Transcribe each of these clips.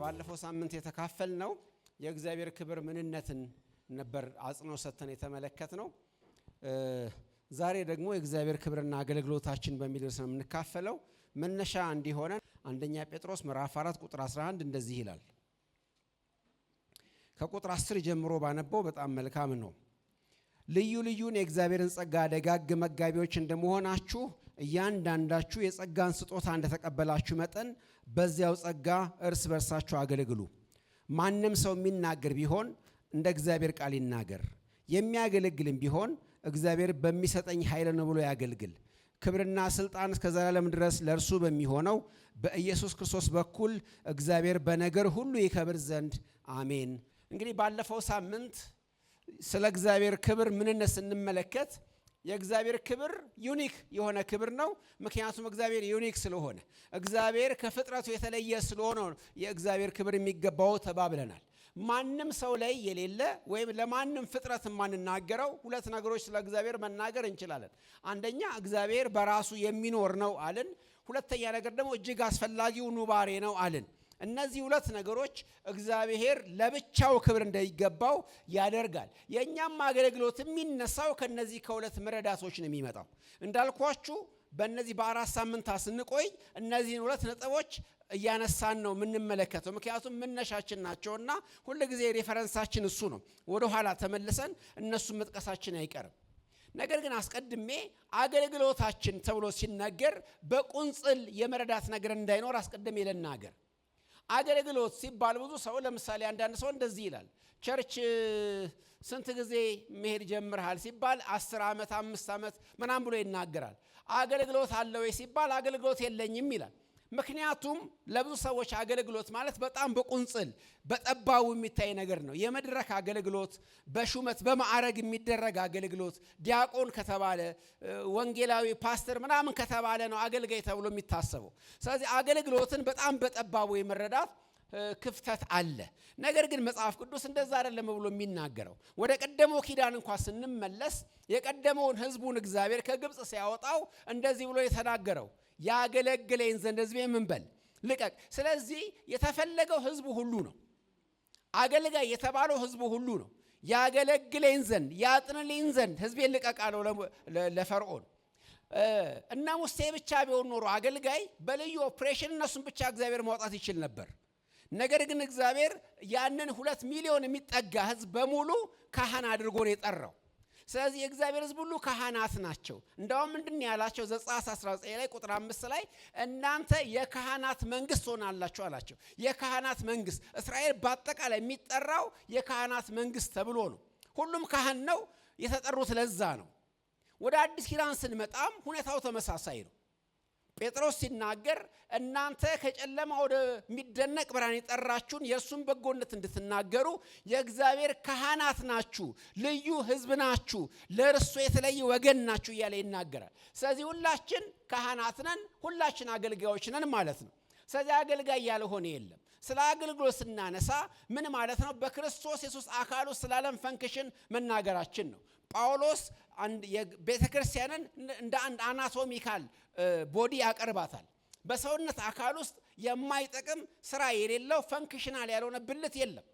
ባለፈው ሳምንት የተካፈልነው የእግዚአብሔር ክብር ምንነትን ነበር አጽንኦት ሰጥተን የተመለከትነው። ዛሬ ደግሞ የእግዚአብሔር ክብርና አገልግሎታችን በሚል ርዕስ ነው የምንካፈለው። መነሻ እንዲሆነ አንደኛ ጴጥሮስ ምዕራፍ 4 ቁጥር 11 እንደዚህ ይላል። ከቁጥር 10 ጀምሮ ባነበው በጣም መልካም ነው። ልዩ ልዩን የእግዚአብሔርን ጸጋ ደጋግ መጋቢዎች እንደመሆናችሁ እያንዳንዳችሁ የጸጋን ስጦታ እንደተቀበላችሁ መጠን በዚያው ጸጋ እርስ በርሳችሁ አገልግሉ። ማንም ሰው የሚናገር ቢሆን እንደ እግዚአብሔር ቃል ይናገር፣ የሚያገለግልም ቢሆን እግዚአብሔር በሚሰጠኝ ኃይል ነው ብሎ ያገልግል። ክብርና ስልጣን እስከ ዘላለም ድረስ ለእርሱ በሚሆነው በኢየሱስ ክርስቶስ በኩል እግዚአብሔር በነገር ሁሉ ይከብር ዘንድ አሜን። እንግዲህ ባለፈው ሳምንት ስለ እግዚአብሔር ክብር ምንነት ስንመለከት የእግዚአብሔር ክብር ዩኒክ የሆነ ክብር ነው። ምክንያቱም እግዚአብሔር ዩኒክ ስለሆነ፣ እግዚአብሔር ከፍጥረቱ የተለየ ስለሆነ የእግዚአብሔር ክብር የሚገባው ተባብለናል። ማንም ሰው ላይ የሌለ ወይም ለማንም ፍጥረት የማንናገረው ሁለት ነገሮች ስለ እግዚአብሔር መናገር እንችላለን። አንደኛ እግዚአብሔር በራሱ የሚኖር ነው አልን። ሁለተኛ ነገር ደግሞ እጅግ አስፈላጊው ኑባሬ ነው አልን። እነዚህ ሁለት ነገሮች እግዚአብሔር ለብቻው ክብር እንደሚገባው ያደርጋል። የኛም አገልግሎት የሚነሳው ከነዚህ ከሁለት መረዳቶች ነው የሚመጣው። እንዳልኳችሁ በእነዚህ በአራት ሳምንታት ስንቆይ እነዚህን ሁለት ነጥቦች እያነሳን ነው የምንመለከተው። ምክንያቱም መነሻችን ናቸውና ሁልጊዜ ሬፈረንሳችን እሱ ነው። ወደ ኋላ ተመልሰን እነሱን መጥቀሳችን አይቀርም። ነገር ግን አስቀድሜ አገልግሎታችን ተብሎ ሲነገር በቁንጽል የመረዳት ነገር እንዳይኖር አስቀድሜ ልናገር። አገልግሎት ሲባል ብዙ ሰው ለምሳሌ አንዳንድ ሰው እንደዚህ ይላል፣ ቸርች ስንት ጊዜ መሄድ ጀምረሃል ሲባል 10 ዓመት 5 ዓመት ምናምን ብሎ ይናገራል። አገልግሎት አለ ወይ ሲባል አገልግሎት የለኝም ይላል። ምክንያቱም ለብዙ ሰዎች አገልግሎት ማለት በጣም በቁንጽል በጠባቡ የሚታይ ነገር ነው። የመድረክ አገልግሎት፣ በሹመት በማዕረግ የሚደረግ አገልግሎት፣ ዲያቆን ከተባለ ወንጌላዊ ፓስተር ምናምን ከተባለ ነው አገልጋይ ተብሎ የሚታሰበው። ስለዚህ አገልግሎትን በጣም በጠባቡ የመረዳት ክፍተት አለ። ነገር ግን መጽሐፍ ቅዱስ እንደዛ አይደለም ብሎ የሚናገረው። ወደ ቀደመው ኪዳን እንኳን ስንመለስ የቀደመውን ሕዝቡን እግዚአብሔር ከግብጽ ሲያወጣው እንደዚህ ብሎ የተናገረው ያገለግለኝ ዘንድ ሕዝቤ ምን በል ልቀቅ። ስለዚህ የተፈለገው ሕዝቡ ሁሉ ነው። አገልጋይ የተባለው ሕዝቡ ሁሉ ነው። ያገለግለኝ ዘንድ ያጥንልኝ ዘንድ ሕዝቤን ልቀቅ አለው ለፈርዖን። እና ሙሴ ብቻ ቢሆን ኖሮ አገልጋይ በልዩ ኦፕሬሽን እነሱን ብቻ እግዚአብሔር ማውጣት ይችል ነበር። ነገር ግን እግዚአብሔር ያንን 2 ሚሊዮን የሚጠጋ ሕዝብ በሙሉ ካህን አድርጎ ነው የጠራው። ስለዚህ የእግዚአብሔር ሕዝብ ሁሉ ካህናት ናቸው። እንደውም ምንድን ያላቸው ዘጸአት 19 ላይ ቁጥር 5 ላይ እናንተ የካህናት መንግስት ሆናላችሁ አላቸው። የካህናት መንግስት እስራኤል በአጠቃላይ የሚጠራው የካህናት መንግስት ተብሎ ነው። ሁሉም ካህን ነው የተጠሩት፣ ለዛ ነው። ወደ አዲስ ኪዳን ስንመጣም ሁኔታው ተመሳሳይ ነው። ጴጥሮስ ሲናገር እናንተ ከጨለማ ወደሚደነቅ ብርሃን የጠራችሁን የእሱን በጎነት እንድትናገሩ የእግዚአብሔር ካህናት ናችሁ፣ ልዩ ሕዝብ ናችሁ፣ ለእርሱ የተለየ ወገን ናችሁ እያለ ይናገራል። ስለዚህ ሁላችን ካህናት ነን፣ ሁላችን አገልጋዮች ነን ማለት ነው። ስለዚህ አገልጋይ ያልሆነ የለም። ስለ አገልግሎት ስናነሳ ምን ማለት ነው? በክርስቶስ ኢየሱስ አካል ውስጥ ስላለም ፈንክሽን መናገራችን ነው። ጳውሎስ ቤተክርስቲያንን እንደ አንድ አናቶሚካል ቦዲ ያቀርባታል። በሰውነት አካል ውስጥ የማይጠቅም ስራ የሌለው ፈንክሽናል ያልሆነ ብልት የለም።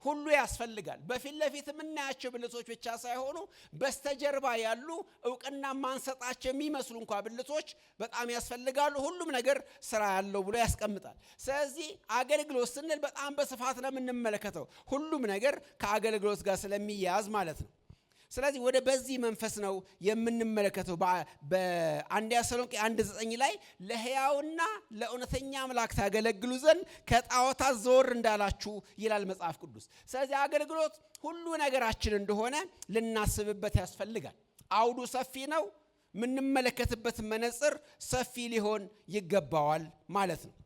ሁሉ ያስፈልጋል። በፊት ለፊት የምናያቸው ብልቶች ብቻ ሳይሆኑ በስተጀርባ ያሉ እውቅና ማንሰጣቸው የሚመስሉ እንኳ ብልቶች በጣም ያስፈልጋሉ። ሁሉም ነገር ስራ ያለው ብሎ ያስቀምጣል። ስለዚህ አገልግሎት ስንል በጣም በስፋት ነው የምንመለከተው። ሁሉም ነገር ከአገልግሎት ጋር ስለሚያያዝ ማለት ነው። ስለዚህ ወደ በዚህ መንፈስ ነው የምንመለከተው። በአንደኛ ተሰሎንቄ 1:9 ላይ ለሕያውና ለእውነተኛ አምላክ ታገለግሉ ዘንድ ከጣዖታት ዘወር እንዳላችሁ ይላል መጽሐፍ ቅዱስ። ስለዚህ አገልግሎት ሁሉ ነገራችን እንደሆነ ልናስብበት ያስፈልጋል። አውዱ ሰፊ ነው። የምንመለከትበት መነጽር ሰፊ ሊሆን ይገባዋል ማለት ነው።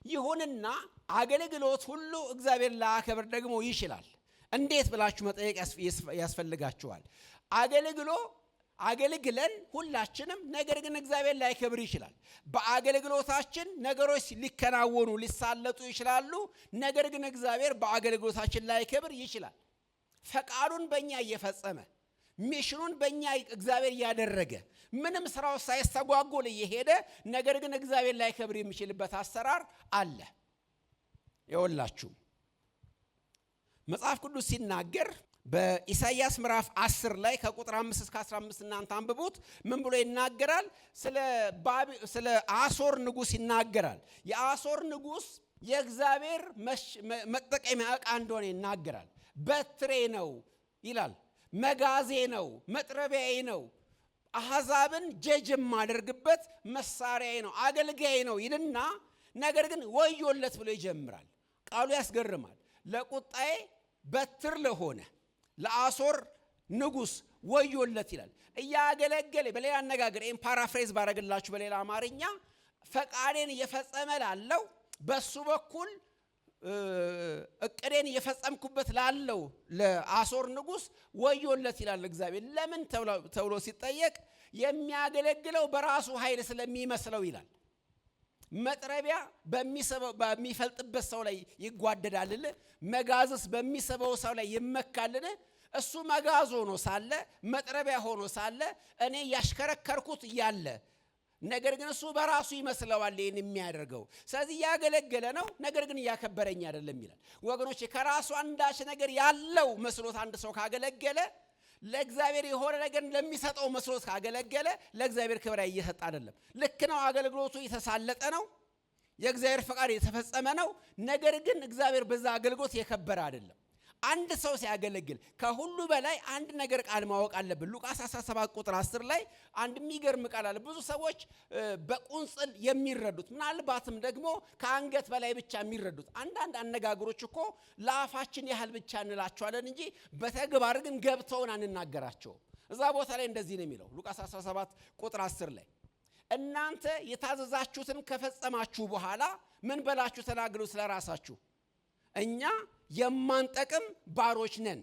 ይሁንና አገልግሎት ሁሉ እግዚአብሔር ላያከብር ደግሞ ይችላል። እንዴት ብላችሁ መጠየቅ ያስፈልጋችኋል። አገልግለን ሁላችንም፣ ነገር ግን እግዚአብሔር ላይከብር ይችላል። በአገልግሎታችን ነገሮች ሊከናወኑ ሊሳለጡ ይችላሉ። ነገር ግን እግዚአብሔር በአገልግሎታችን ላይከብር ይችላል። ፈቃዱን በእኛ እየፈጸመ ሚሽኑን በእኛ እግዚአብሔር እያደረገ ምንም ስራው ሳይስተጓጎል እየሄደ ነገር ግን እግዚአብሔር ላይከብር የሚችልበት አሰራር አለ። ይወላችሁ መጽሐፍ ቅዱስ ሲናገር በኢሳይያስ ምዕራፍ 10 ላይ ከቁጥር 5 እስከ 15 እናንተ አንብቡት። ምን ብሎ ይናገራል? ስለ አሶር ንጉስ ይናገራል። የአሶር ንጉስ የእግዚአብሔር መጠቀሚያ ዕቃ እንደሆነ ይናገራል። በትሬ ነው ይላል፣ መጋዜ ነው፣ መጥረቢያዬ ነው፣ አሕዛብን ጀጅ የማደርግበት መሳሪያዬ ነው፣ አገልጋዬ ነው ይልና ነገር ግን ወዮለት ብሎ ይጀምራል። ቃሉ ያስገርማል። ለቁጣዬ በትር ለሆነ ለአሶር ንጉስ ወዮለት ይላል። እያገለገለ በሌላ አነጋገር ፓራፍሬዝ ባረግላችሁ በሌላ አማርኛ ፈቃዴን እየፈጸመ ላለው በሱ በኩል እቅዴን እየፈጸምኩበት ላለው ለአሶር ንጉስ ወዮለት ይላል እግዚአብሔር። ለምን ተብሎ ሲጠየቅ የሚያገለግለው በራሱ ኃይል ስለሚመስለው ይላል። መጥረቢያ በሚፈልጥበት ሰው ላይ ይጓደዳልን? መጋዝስ በሚስበው ሰው ላይ ይመካልን? እሱ መጋዝ ሆኖ ሳለ መጥረቢያ ሆኖ ሳለ እኔ ያሽከረከርኩት እያለ ነገር ግን እሱ በራሱ ይመስለዋል ይህን የሚያደርገው። ስለዚህ እያገለገለ ነው፣ ነገር ግን እያከበረኝ አይደለም ይላል። ወገኖቼ ከራሱ አንዳች ነገር ያለው መስሎት አንድ ሰው ካገለገለ ለእግዚአብሔር የሆነ ነገር ለሚሰጠው መስሎት ካገለገለ ለእግዚአብሔር ክብር እየሰጠ አይደለም። ልክ ነው፣ አገልግሎቱ የተሳለጠ ነው፣ የእግዚአብሔር ፈቃድ የተፈጸመ ነው። ነገር ግን እግዚአብሔር በዛ አገልግሎት የከበረ አይደለም። አንድ ሰው ሲያገለግል ከሁሉ በላይ አንድ ነገር ቃል ማወቅ አለብን። ሉቃስ 17 ቁጥር 10 ላይ አንድ የሚገርም ቃል አለ። ብዙ ሰዎች በቁንጽል የሚረዱት ምናልባትም ደግሞ ከአንገት በላይ ብቻ የሚረዱት አንዳንድ አነጋገሮች እኮ ለአፋችን ያህል ብቻ እንላቸዋለን እንጂ በተግባር ግን ገብተውን አንናገራቸውም። እዛ ቦታ ላይ እንደዚህ ነው የሚለው ሉቃስ 17 ቁጥር 10 ላይ እናንተ የታዘዛችሁትን ከፈጸማችሁ በኋላ ምን በላችሁ ተናገሩ ስለራሳችሁ፣ እኛ የማንጠቅም ባሮች ነን፣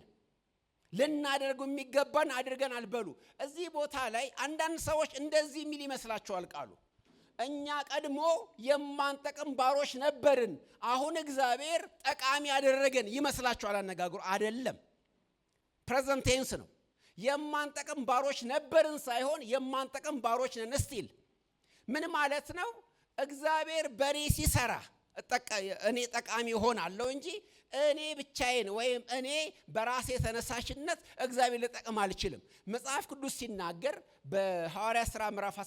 ልናደርገው የሚገባን አድርገናል በሉ። እዚህ ቦታ ላይ አንዳንድ ሰዎች እንደዚህ የሚል ይመስላቸዋል ቃሉ። እኛ ቀድሞ የማንጠቅም ባሮች ነበርን፣ አሁን እግዚአብሔር ጠቃሚ ያደረገን ይመስላቸዋል። አነጋገሩ አይደለም፣ ፕሬዘንት ቴንስ ነው። የማንጠቅም ባሮች ነበርን ሳይሆን የማንጠቅም ባሮች ነን። እስቲል ምን ማለት ነው? እግዚአብሔር በኔ ሲሰራ እኔ ጠቃሚ ሆናለሁ እንጂ እኔ ብቻዬን ወይም እኔ በራሴ ተነሳሽነት እግዚአብሔር ልጠቅም አልችልም። መጽሐፍ ቅዱስ ሲናገር በሐዋርያ ሥራ ምዕራፍ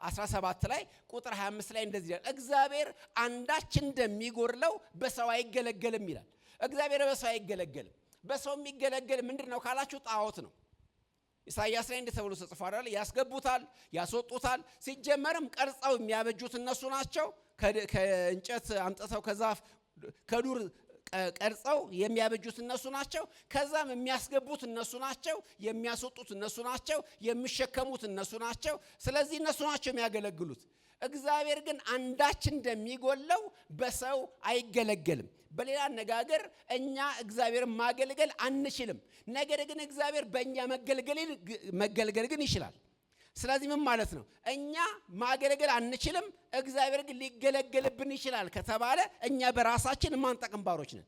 17 ላይ ቁጥር 25 ላይ እንደዚህ ይላል፣ እግዚአብሔር አንዳች እንደሚጎድለው በሰው አይገለገልም ይላል። እግዚአብሔር በሰው አይገለገልም። በሰው የሚገለገል ምንድን ነው ካላችሁ ጣዖት ነው። ኢሳይያስ ላይ እንደተብሎ ተጽፏል፣ ያስገቡታል፣ ያስወጡታል። ሲጀመርም ቀርጸው የሚያበጁት እነሱ ናቸው። ከእንጨት አምጥተው ከዛፍ ከዱር ቀርጸው የሚያበጁት እነሱ ናቸው። ከዛም የሚያስገቡት እነሱ ናቸው፣ የሚያስወጡት እነሱ ናቸው፣ የሚሸከሙት እነሱ ናቸው። ስለዚህ እነሱ ናቸው የሚያገለግሉት። እግዚአብሔር ግን አንዳች እንደሚጎለው በሰው አይገለገልም። በሌላ አነጋገር እኛ እግዚአብሔር ማገልገል አንችልም፣ ነገር ግን እግዚአብሔር በእኛ መገልገል ግን ይችላል። ስለዚህ ምን ማለት ነው? እኛ ማገልገል አንችልም፣ እግዚአብሔር ግን ሊገለገልብን ይችላል ከተባለ እኛ በራሳችን የማንጠቅም ባሮች ነን።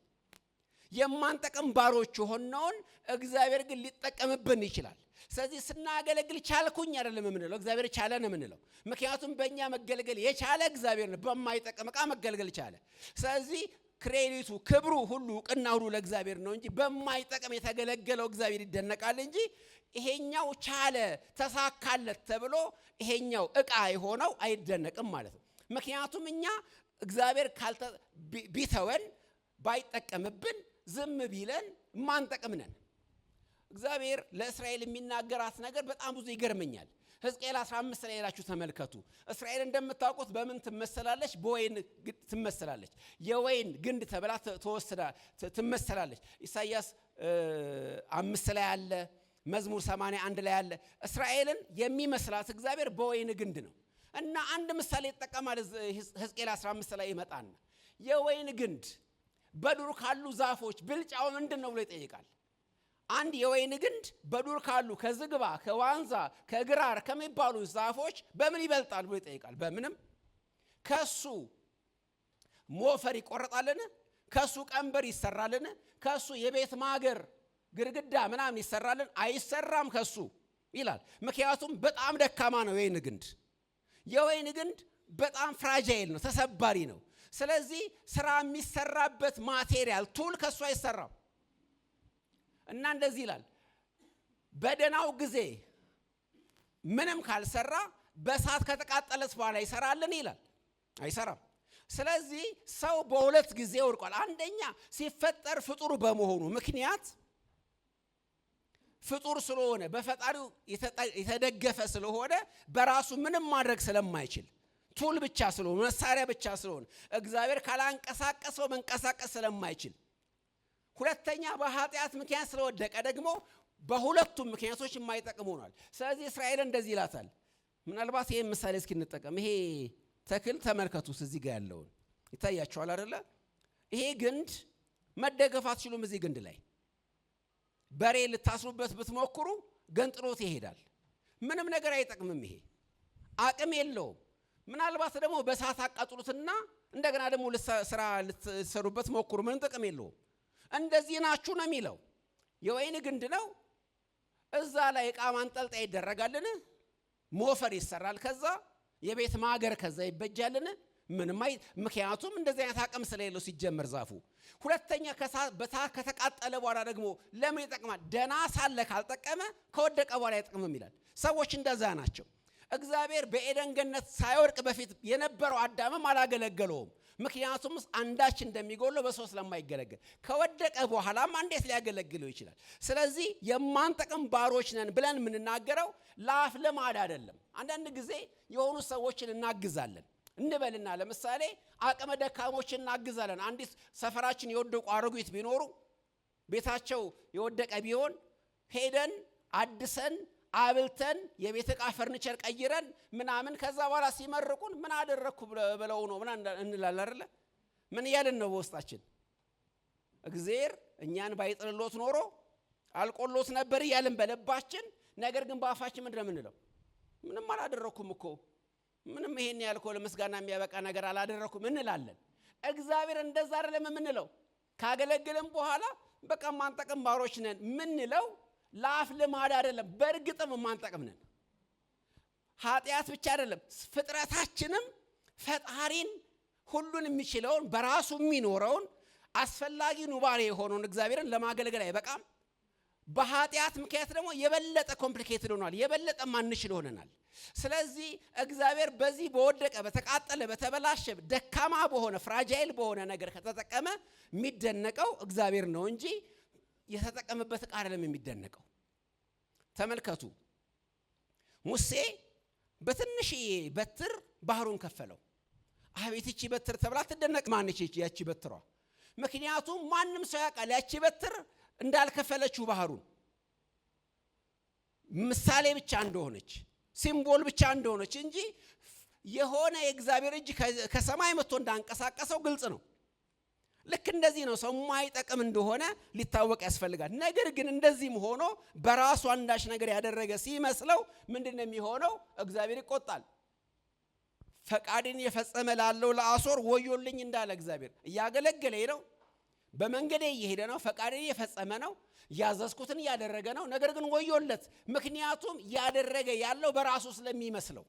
የማንጠቅም ባሮች ሆነውን እግዚአብሔር ግን ሊጠቀምብን ይችላል። ስለዚህ ስናገለግል ቻልኩኝ አይደለም የምንለው፣ እግዚአብሔር ቻለ ነው የምንለው። ምክንያቱም በእኛ መገልገል የቻለ እግዚአብሔር ነው፣ በማይጠቅም ዕቃ መገልገል ቻለ። ስለዚህ ክሬዲቱ፣ ክብሩ ሁሉ ቅና ሁሉ ለእግዚአብሔር ነው እንጂ በማይጠቅም የተገለገለው እግዚአብሔር ይደነቃል እንጂ ይሄኛው ቻለ ተሳካለት ተብሎ ይሄኛው ዕቃ የሆነው አይደነቅም ማለት ነው። ምክንያቱም እኛ እግዚአብሔር ቢተወን ባይጠቀምብን ዝም ቢለን ማንጠቅም ነን። እግዚአብሔር ለእስራኤል የሚናገራት ነገር በጣም ብዙ ይገርመኛል። ሕዝቅኤል 15 ላይ ሄዳችሁ ተመልከቱ። እስራኤል እንደምታውቁት በምን ትመሰላለች? በወይን ግንድ ትመሰላለች። የወይን ግንድ ተብላ ትመሰላለች። ኢሳይያስ 5 ላይ አለ፣ መዝሙር 81 ላይ አለ። እስራኤልን የሚመስላት እግዚአብሔር በወይን ግንድ ነው። እና አንድ ምሳሌ ይጠቀማል። ሕዝቅኤል 15 ላይ ይመጣና የወይን ግንድ በዱር ካሉ ዛፎች ብልጫው ምንድን ነው ብሎ ይጠይቃል። አንድ የወይን ግንድ በዱር ካሉ ከዝግባ፣ ከዋንዛ፣ ከግራር ከሚባሉ ዛፎች በምን ይበልጣል ብሎ ይጠይቃል። በምንም። ከሱ ሞፈር ይቆረጣልን? ከሱ ቀንበር ይሰራልን? ከሱ የቤት ማገር ግድግዳ ምናምን ይሰራልን? አይሰራም ከሱ ይላል። ምክንያቱም በጣም ደካማ ነው የወይን ግንድ። የወይን ግንድ በጣም ፍራጃይል ነው፣ ተሰባሪ ነው። ስለዚህ ስራ የሚሰራበት ማቴሪያል ቱል ከሱ አይሰራም እና እንደዚህ ይላል በደናው ጊዜ ምንም ካልሰራ በእሳት ከተቃጠለስ በኋላ ይሰራልን ይላል አይሰራም ስለዚህ ሰው በሁለት ጊዜ ወድቋል አንደኛ ሲፈጠር ፍጡር በመሆኑ ምክንያት ፍጡር ስለሆነ በፈጣሪው የተደገፈ ስለሆነ በራሱ ምንም ማድረግ ስለማይችል ቱል ብቻ ስለሆነ መሳሪያ ብቻ ስለሆነ እግዚአብሔር ካላንቀሳቀሰው መንቀሳቀስ ስለማይችል ሁለተኛ በኃጢአት ምክንያት ስለወደቀ ደግሞ በሁለቱም ምክንያቶች የማይጠቅም ሆኗል ስለዚህ እስራኤል እንደዚህ ይላታል ምናልባት ይሄን ምሳሌ እስኪ እንጠቀም ይሄ ተክል ተመልከቱስ እዚህ ጋር ያለውን ይታያችኋል አይደለ ይሄ ግንድ መደገፍ አትችሉም እዚህ ግንድ ላይ በሬ ልታስሩበት ብትሞክሩ ገንጥሎት ይሄዳል ምንም ነገር አይጠቅምም ይሄ አቅም የለውም ምናልባት ደግሞ በእሳት አቃጥሉትና እንደገና ደግሞ ስራ ልትሰሩበት ሞክሩ ምንም ጥቅም የለውም እንደዚህ ናችሁ ነው የሚለው የወይን ግንድ ነው እዛ ላይ ዕቃ ማንጠልጠያ ይደረጋልን ሞፈር ይሰራል ከዛ የቤት ማገር ከዛ ይበጃልን ምንም ምክንያቱም እንደዚህ አይነት አቅም ስለሌለው ሲጀመር ዛፉ ሁለተኛ በእሳት ከተቃጠለ በኋላ ደግሞ ለምን ይጠቅማል ደና ሳለ ካልጠቀመ ከወደቀ በኋላ አይጠቅምም ይላል ሰዎች እንደዛ ናቸው እግዚአብሔር በኤደን ገነት ሳይወርቅ በፊት የነበረው አዳምም አላገለገለውም ምክንያቱም አንዳች እንደሚጎለው በሶስት ለማይገለገል ከወደቀ በኋላም እንዴት ሊያገለግለው ይችላል ስለዚህ የማንጠቅም ባሮች ነን ብለን ምንናገረው ላፍ ለማድ አይደለም አንዳንድ ጊዜ የሆኑ ሰዎችን እናግዛለን እንበልና ለምሳሌ አቅመ ደካሞችን እናግዛለን አንዲት ሰፈራችን የወደቁ አሮጊት ቢኖሩ ቤታቸው የወደቀ ቢሆን ሄደን አድሰን አብልተን የቤት ዕቃ ፈርኒቸር ቀይረን ምናምን ከዛ በኋላ ሲመርቁን ምን አደረኩ ብለው ነው ምን እንላለን አይደለ ምን ያለን ነው በውስጣችን እግዚአብሔር እኛን ባይጥልሎት ኖሮ አልቆሎት ነበር ያለን በለባችን ነገር ግን በአፋችን ምንድነው የምንለው ምንም አላደረኩም እኮ ምንም ይሄን ያልኮ ለምስጋና የሚያበቃ ነገር አላደረኩም እንላለን እግዚአብሔር እንደዛ አይደለም የምንለው ካገለገለን በኋላ በቃ ማንጠቅም ባሮች ነን ምንለው ላፍ ለማድ አይደለም በእርግጥም ማንጠቅም ነን ኃጢአት ብቻ አይደለም ፍጥረታችንም ፈጣሪን ሁሉን የሚችለውን በራሱ የሚኖረውን አስፈላጊ ኑባሬ የሆነውን እግዚአብሔርን ለማገልገል አይበቃም በኃጢአት ምክንያት ደግሞ የበለጠ ኮምፕሊኬትድ ሆኗል የበለጠ ማንችል ሆነናል ስለዚህ እግዚአብሔር በዚህ በወደቀ በተቃጠለ በተበላሸ ደካማ በሆነ ፍራጃይል በሆነ ነገር ከተጠቀመ የሚደነቀው እግዚአብሔር ነው እንጂ የተጠቀመበት ቃል አይደለም የሚደነቀው ተመልከቱ ሙሴ በትንሽ በትር ባህሩን ከፈለው አቤት እቺ በትር ተብላ ትደነቅ ማንች ያቺ በትሯ ምክንያቱም ማንም ሰው ያውቃል ያቺ በትር እንዳልከፈለችው ባህሩን ምሳሌ ብቻ እንደሆነች ሲምቦል ብቻ እንደሆነች እንጂ የሆነ የእግዚአብሔር እጅ ከሰማይ መጥቶ እንዳንቀሳቀሰው ግልጽ ነው ልክ እንደዚህ ነው ሰው ማይጠቅም እንደሆነ ሊታወቅ ያስፈልጋል ነገር ግን እንደዚህም ሆኖ በራሱ አንዳች ነገር ያደረገ ሲመስለው ምንድነው የሚሆነው እግዚአብሔር ይቆጣል ፈቃድን የፈጸመ ላለው ለአሶር ወዮልኝ እንዳለ እግዚአብሔር እያገለገለ ነው በመንገዴ እየሄደ ነው ፈቃድን የፈጸመ ነው ያዘዝኩትን ያደረገ ነው ነገር ግን ወዮለት ምክንያቱም ያደረገ ያለው በራሱ ስለሚመስለው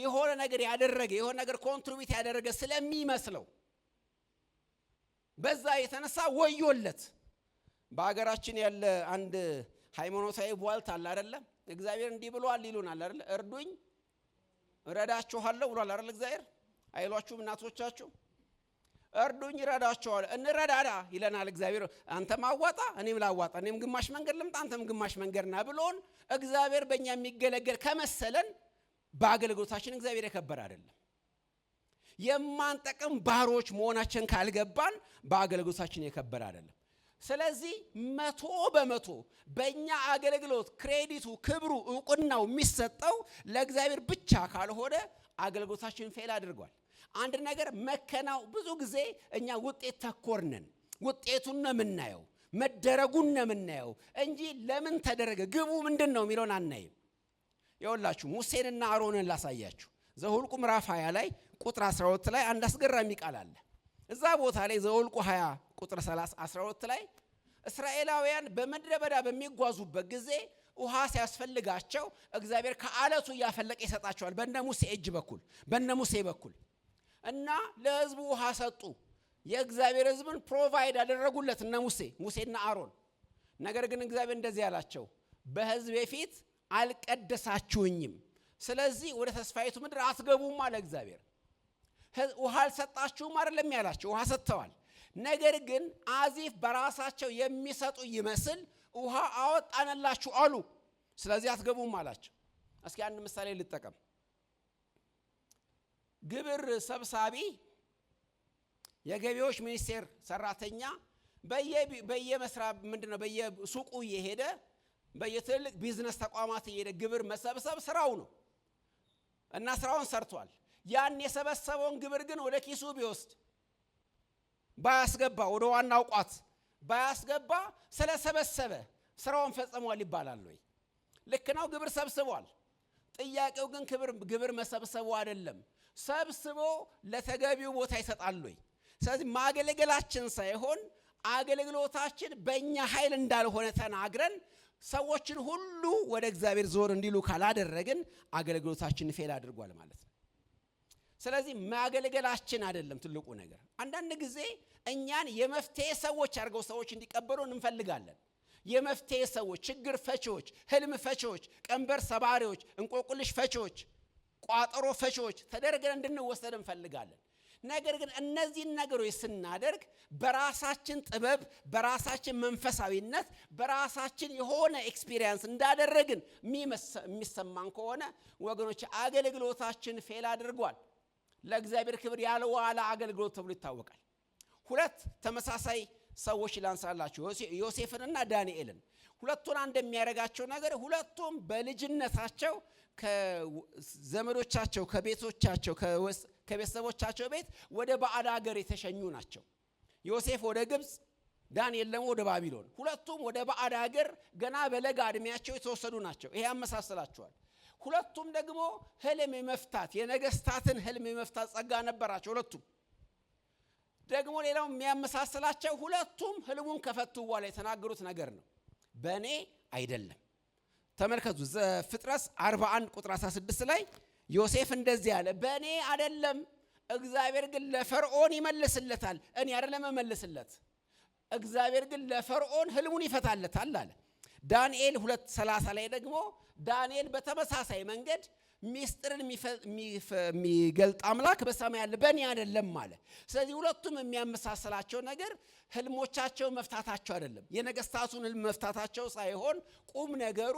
የሆነ ነገር ያደረገ የሆነ ነገር ኮንትሪቢዩት ያደረገ ስለሚመስለው በዛ የተነሳ ወዮለት በአገራችን ያለ አንድ ሃይማኖታዊ ቧልት አለ አይደለ እግዚአብሔር እንዲህ ብሏል ይሉናል አይደለ እርዱኝ እረዳችኋለሁ ብሏል አይደለ እግዚአብሔር አይሏችሁም እናቶቻችሁ እርዱኝ እረዳችኋለሁ እንረዳዳ ይለናል እግዚአብሔር አንተም አዋጣ እኔም ላዋጣ እኔም ግማሽ መንገድ ልምጣ አንተም ግማሽ መንገድና ብሎን እግዚአብሔር በእኛ የሚገለገል ከመሰለን በአገልግሎታችን እግዚአብሔር የከበረ አይደለም የማንጠቅም ባሮች መሆናችን ካልገባን በአገልግሎታችን የከበረ አይደለም ስለዚህ 100% በእኛ አገልግሎት ክሬዲቱ ክብሩ ዕውቅናው የሚሰጠው ለእግዚአብሔር ብቻ ካልሆነ አገልግሎታችን ፌል አድርጓል አንድ ነገር መከናው ብዙ ጊዜ እኛ ውጤት ተኮርነን ውጤቱን ነው የምናየው መደረጉን ነው የምናየው እንጂ ለምን ተደረገ ግቡ ምንድነው የሚለውን አናይም ይኸውላችሁ ሙሴንና አሮንን ላሳያችሁ ዘኍልቍ ምዕራፍ 20 ላይ ቁጥር 12 ላይ አንድ አስገራሚ ቃል አለ እዛ ቦታ ላይ ዘኍልቍ 20 ቁጥር 12 ላይ እስራኤላውያን በምድረ በዳ በሚጓዙበት ጊዜ ውሃ ሲያስፈልጋቸው እግዚአብሔር ከአለቱ ያፈለቀ ይሰጣቸዋል በእነ ሙሴ በኩል እና ለሕዝቡ ውሃ ሰጡ። የእግዚአብሔር ሕዝብን ፕሮቫይድ አደረጉለት እነ ሙሴና አሮን። ነገር ግን እግዚአብሔር እንደዚህ ያላቸው በሕዝቤ ፊት አልቀደሳችሁኝም፣ ስለዚህ ወደ ተስፋይቱ ምድር አትገቡም አለ እግዚአብሔር። ውሃ አልሰጣችሁም አይደለም ያላቸው፣ ውሃ ሰጥተዋል። ነገር ግን አዚፍ በራሳቸው የሚሰጡ ይመስል ውሃ አወጣንላችሁ አሉ፣ ስለዚህ አትገቡም አላቸው። እስኪ አንድ ምሳሌ ልጠቀም። ግብር ሰብሳቢ የገቢዎች ሚኒስቴር ሰራተኛ በየመስሪያ ምንድነው በየሱቁ እየሄደ በየትልቅ ቢዝነስ ተቋማት እየሄደ ግብር መሰብሰብ ስራው ነው እና ስራውን ሰርቷል። ያን የሰበሰበውን ግብር ግን ወደ ኪሱ ቢወስድ ባያስገባ፣ ወደ ዋናው ቋት ባያስገባ ስለሰበሰበ ስራውን ፈጽሟል ይባላል ወይ? ልክ ነው፣ ግብር ሰብስቧል። ጥያቄው ግን ግብር መሰብሰቡ አይደለም፣ ሰብስቦ ለተገቢው ቦታ ይሰጣል ወይ? ስለዚህ ማገልገላችን ሳይሆን አገልግሎታችን በእኛ ኃይል እንዳልሆነ ተናግረን ሰዎችን ሁሉ ወደ እግዚአብሔር ዞር እንዲሉ ካላደረግን አገልግሎታችን ፌል አድርጓል ማለት ነው። ስለዚህ ማገልገላችን አይደለም ትልቁ ነገር። አንዳንድ ጊዜ እኛን የመፍትሄ ሰዎች አድርገው ሰዎች እንዲቀበሉን እንፈልጋለን። የመፍትሄ ሰዎች፣ ችግር ፈቺዎች፣ ህልም ፈቺዎች፣ ቀንበር ሰባሪዎች፣ እንቆቅልሽ ፈቺዎች፣ ቋጠሮ ፈቺዎች ተደርገን እንድንወሰድ እንፈልጋለን። ነገር ግን እነዚህን ነገሮች ስናደርግ በራሳችን ጥበብ፣ በራሳችን መንፈሳዊነት፣ በራሳችን የሆነ ኤክስፒሪየንስ እንዳደረግን የሚሰማን ከሆነ ወገኖች አገልግሎታችን ፌል አድርጓል። ለእግዚአብሔር ክብር ያልዋለ አገልግሎት ተብሎ ይታወቃል። ሁለት ተመሳሳይ ሰዎች ላንሳላችሁ፣ ዮሴፍንና ዳንኤልን። ሁለቱን አንድ የሚያደርጋቸው ነገር ሁለቱም በልጅነታቸው ከዘመዶቻቸው፣ ከቤቶቻቸው፣ ከቤተሰቦቻቸው ቤት ወደ ባዕድ ሀገር የተሸኙ ናቸው። ዮሴፍ ወደ ግብፅ፣ ዳንኤል ደግሞ ወደ ባቢሎን። ሁለቱም ወደ ባዕድ ሀገር ገና በለጋ እድሜያቸው የተወሰዱ ናቸው። ይሄ ያመሳስላቸዋል። ሁለቱም ደግሞ ህልም የመፍታት የነገስታትን ህልም የመፍታት ጸጋ ነበራቸው። ሁለቱም ደግሞ ሌላው የሚያመሳስላቸው ሁለቱም ህልሙን ከፈቱ በኋላ የተናገሩት ነገር ነው፣ በእኔ አይደለም። ተመልከቱ፣ ዘፍጥረት 41 ቁጥር 16 ላይ ዮሴፍ እንደዚህ አለ፣ በእኔ አይደለም፣ እግዚአብሔር ግን ለፈርዖን ይመልስለታል። እኔ አይደለም እመልስለት፣ እግዚአብሔር ግን ለፈርዖን ህልሙን ይፈታለታል አለ። ዳንኤል 2:30 ላይ ደግሞ ዳንኤል በተመሳሳይ መንገድ ሚስጥርን የሚገልጥ አምላክ በሰማይ ያለ በእኔ አይደለም አለ። ስለዚህ ሁለቱም የሚያመሳስላቸው ነገር ህልሞቻቸው መፍታታቸው አይደለም፣ የነገስታቱን ህልም መፍታታቸው ሳይሆን ቁም ነገሩ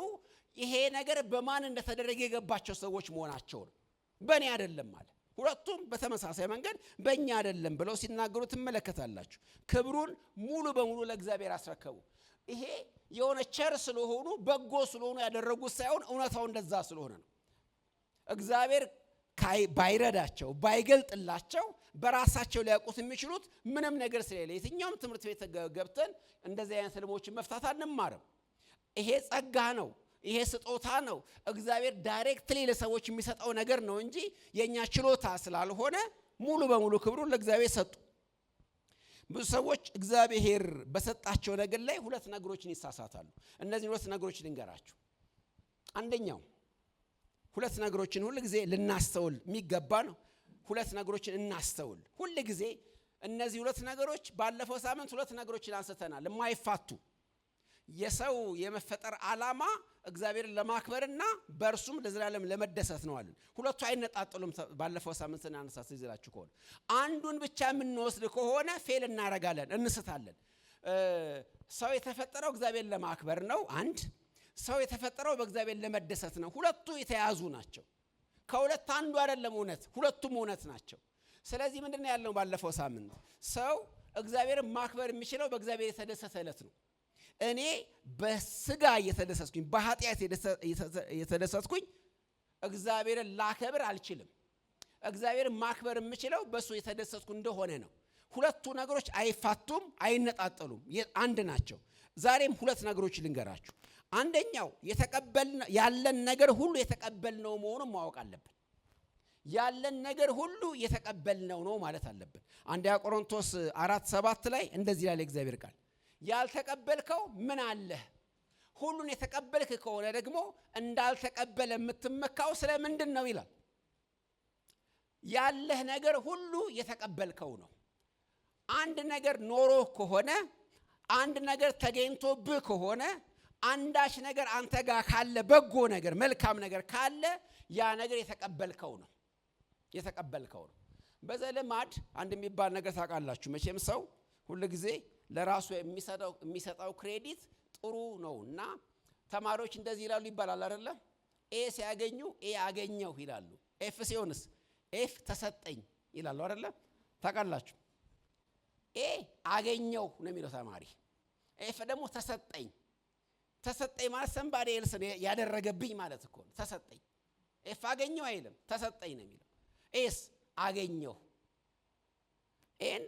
ይሄ ነገር በማን እንደተደረገ የገባቸው ሰዎች መሆናቸው ነው። በእኔ አይደለም አለ። ሁለቱም በተመሳሳይ መንገድ በእኛ አይደለም ብለው ሲናገሩ ትመለከታላችሁ። ክብሩን ሙሉ በሙሉ ለእግዚአብሔር አስረከቡ። ይሄ የሆነ ቸር ስለሆኑ በጎ ስለሆኑ ያደረጉት ሳይሆን እውነታው እንደዛ ስለሆነ ነው። እግዚአብሔር ባይረዳቸው ባይገልጥላቸው በራሳቸው ሊያውቁት የሚችሉት ምንም ነገር ስለሌለ የትኛውም ትምህርት ቤት ገብተን እንደዚህ አይነት ህልሞችን መፍታት አንማርም። ይሄ ጸጋ ነው፣ ይሄ ስጦታ ነው። እግዚአብሔር ዳይሬክትሊ ለሰዎች የሚሰጠው ነገር ነው እንጂ የኛ ችሎታ ስላልሆነ ሙሉ በሙሉ ክብሩን ለእግዚአብሔር ሰጡ። ብዙ ሰዎች እግዚአብሔር በሰጣቸው ነገር ላይ ሁለት ነገሮችን ይሳሳታሉ። እነዚህ ሁለት ነገሮች ልንገራችሁ። አንደኛው ሁለት ነገሮችን ሁሉ ጊዜ ልናስተውል የሚገባ ነው። ሁለት ነገሮችን እናስተውል ሁሉ ጊዜ። እነዚህ ሁለት ነገሮች ባለፈው ሳምንት ሁለት ነገሮችን አንስተናል። የማይፋቱ የሰው የመፈጠር ዓላማ እግዚአብሔርን ለማክበርና በእርሱም ለዘላለም ለመደሰት ነው አለን። ሁለቱ አይነጣጠሉም። ባለፈው ሳምንት እናነሳስ ይዘላችሁ ከሆነ አንዱን ብቻ የምንወስድ ከሆነ ፌል እናረጋለን፣ እንስታለን። ሰው የተፈጠረው እግዚአብሔርን ለማክበር ነው። አንድ ሰው የተፈጠረው በእግዚአብሔር ለመደሰት ነው። ሁለቱ የተያዙ ናቸው። ከሁለት አንዱ አይደለም እውነት፣ ሁለቱም እውነት ናቸው። ስለዚህ ምንድነው ያለው ባለፈው ሳምንት ሰው እግዚአብሔርን ማክበር የሚችለው በእግዚአብሔር የተደሰተ ዕለት ነው። እኔ በስጋ እየተደሰትኩኝ በኃጢአት እየተደሰትኩኝ እግዚአብሔርን ላከብር አልችልም። እግዚአብሔርን ማክበር የምችለው በሱ የተደሰትኩ እንደሆነ ነው። ሁለቱ ነገሮች አይፋቱም፣ አይነጣጠሉም፣ አንድ ናቸው። ዛሬም ሁለት ነገሮች ልንገራችሁ። አንደኛው ያለን ነገር ሁሉ የተቀበልነው መሆኑን ማወቅ አለብን። ያለን ነገር ሁሉ የተቀበልነው ነው ማለት አለብን። አንደኛ ቆሮንቶስ 4:7 ላይ እንደዚህ ያለ እግዚአብሔር ቃል ያልተቀበልከው ምን አለ? ሁሉን የተቀበልክ ከሆነ ደግሞ እንዳልተቀበለ የምትመካው ስለምንድን ነው ይላል። ያለህ ነገር ሁሉ የተቀበልከው ነው። አንድ ነገር ኖሮ ከሆነ አንድ ነገር ተገኝቶብህ ከሆነ አንዳች ነገር አንተ ጋር ካለ በጎ ነገር መልካም ነገር ካለ ያ ነገር የተቀበልከው ነው። በዘልማድ አንድ የሚባል ነገር ታውቃላችሁ መቼም ሰው ሁሉ ጊዜ ለራሱ የሚሰጠው ክሬዲት ጥሩ ነውና ተማሪዎች እንደዚህ ይላሉ ይባላል አይደለ? ኤ ሲያገኙ ኤ አገኘው ይላሉ። ኤፍ ሲሆንስ ኤፍ ተሰጠኝ ይላሉ አይደለ? ታውቃላችሁ ኤ አገኘው ነው የሚለው ተማሪ፣ ኤፍ ደግሞ ተሰጠኝ ማለት somebody else ያደረገብኝ ማለት እኮ ነው። ተሰጠኝ ኤፍ አገኘው አይልም ተሰጠኝ ነው የሚለው። ኤስ አገኘው ኤን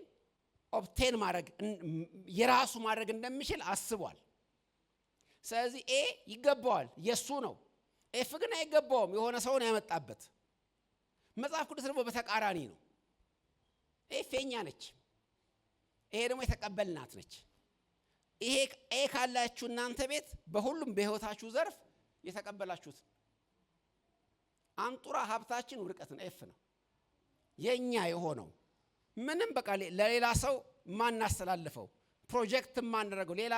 ኦብቴን ማድረግ የራሱ ማድረግ እንደሚችል አስቧል። ስለዚህ ኤ ይገባዋል የሱ ነው። ኤፍ ግን አይገባውም የሆነ ሰው ነው ያመጣበት። መጽሐፍ ቅዱስ ደግሞ በተቃራኒ ነው። ኤፍ የኛ ነች፣ ይሄ ደግሞ የተቀበልናት ነች። ይሄ ኤ ካላችሁ እናንተ ቤት በሁሉም በህይወታችሁ ዘርፍ የተቀበላችሁት አንጡራ ሀብታችን ውድቀትን ኤፍ ነው የኛ የሆነው። ምንም በቃ ለሌላ ሰው ማናስተላልፈው ፕሮጀክት ማንደረገው ሌላ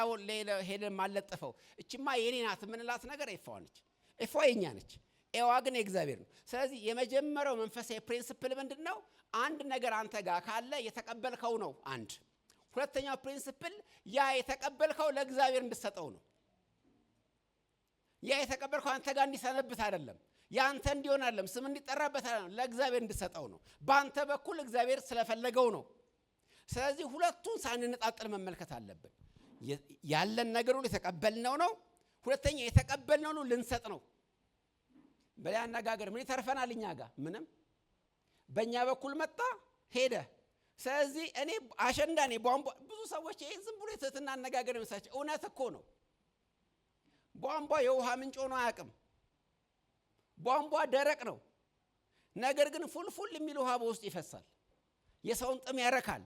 ሄደን ማለጠፈው እቺማ የኔ ናት ምንላት ነገር ኤፍዋ ነች። ኤፍዋ የኛ ነች፣ ኤዋ ግን የእግዚአብሔር ነው። ስለዚህ የመጀመሪያው መንፈሳዊ ፕሪንሲፕል ምንድነው? አንድ ነገር አንተ ጋር ካለ የተቀበልከው ነው አንድ። ሁለተኛው ፕሪንሲፕል ያ የተቀበልከው ለእግዚአብሔር እንድትሰጠው ነው። ያ የተቀበልከው አንተ ጋር እንዲሰነብት አይደለም፣ ያንተ እንዲሆን አይደለም፣ ስም እንዲጠራበት አይደለም፣ ለእግዚአብሔር እንድትሰጠው ነው። ባንተ በኩል እግዚአብሔር ስለፈለገው ነው። ስለዚህ ሁለቱን ሳንነጣጥል መመልከት አለብን። ያለን ነገር ሁሉ የተቀበልነው ነው። ሁለተኛ የተቀበልነው ነው ልንሰጥ ነው። በሌላ አነጋገር ምን ይተርፈናል? እኛ ጋር ምንም። በእኛ በኩል መጣ ሄደ። ስለዚህ እኔ አሸንዳ ነኝ ቧንቧ። ብዙ ሰዎች ይሄ ዝም ብሎ የትህትና አነጋገር መስላቸው እውነት እኮ ነው። ቧንቧ የውሃ ምንጭ ሆኖ አያውቅም። ቧንቧ ደረቅ ነው። ነገር ግን ፉልፉል የሚል ውሃ በውስጥ ይፈሳል። የሰውን ጥም ያረካል።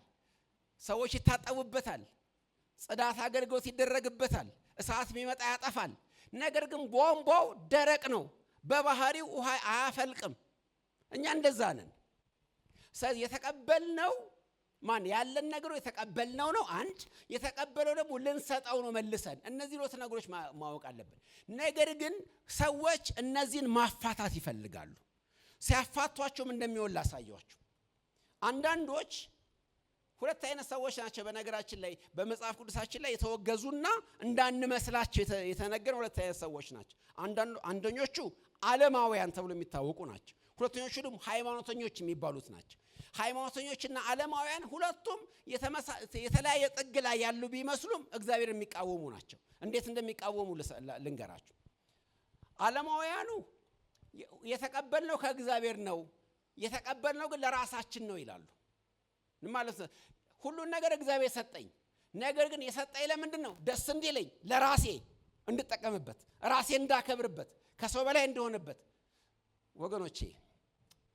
ሰዎች ይታጠቡበታል። ጽዳት አገልግሎት ይደረግበታል። እሳት የሚመጣ ያጠፋል። ነገር ግን ቧንቧው ደረቅ ነው። በባህሪው ውሃ አያፈልቅም። እኛ እንደዛ ነን። ስለዚህ የተቀበልነው ያለን ነገር የተቀበልነው ነው አንድ። የተቀበለው ደግሞ ልንሰጠው ነው መልሰን። እነዚህ ሁለት ነገሮች ማወቅ አለብን። ነገር ግን ሰዎች እነዚህን ማፋታት ይፈልጋሉ። ሲያፋቷቸውም እንደሚሆን ላሳያችሁ። አንዳንዶች ሁለት አይነት ሰዎች ናቸው። በነገራችን ላይ በመጽሐፍ ቅዱሳችን ላይ የተወገዙና እንዳንመስላቸው የተነገረ ሁለት አይነት ሰዎች ናቸው። አንደኞቹ ዓለማውያን ተብሎ የሚታወቁ ናቸው። ሁለተኞቹ ደግሞ ሃይማኖተኞች የሚባሉት ናቸው። ሃይማኖተኞችና ዓለማውያን ሁለቱም የተለያየ ጥግ ላይ ያሉ ቢመስሉም እግዚአብሔር የሚቃወሙ ናቸው። እንዴት እንደሚቃወሙ ልንገራችሁ። ዓለማውያኑ የተቀበልነው ከእግዚአብሔር ነው፣ የተቀበልነው ግን ለራሳችን ነው ይላሉ። ማለት ሁሉን ነገር እግዚአብሔር ሰጠኝ፣ ነገር ግን የሰጠኝ ለምንድን ነው? ደስ እንዲለኝ፣ ለራሴ እንድጠቀምበት፣ ራሴ እንዳከብርበት፣ ከሰው በላይ እንደሆነበት። ወገኖቼ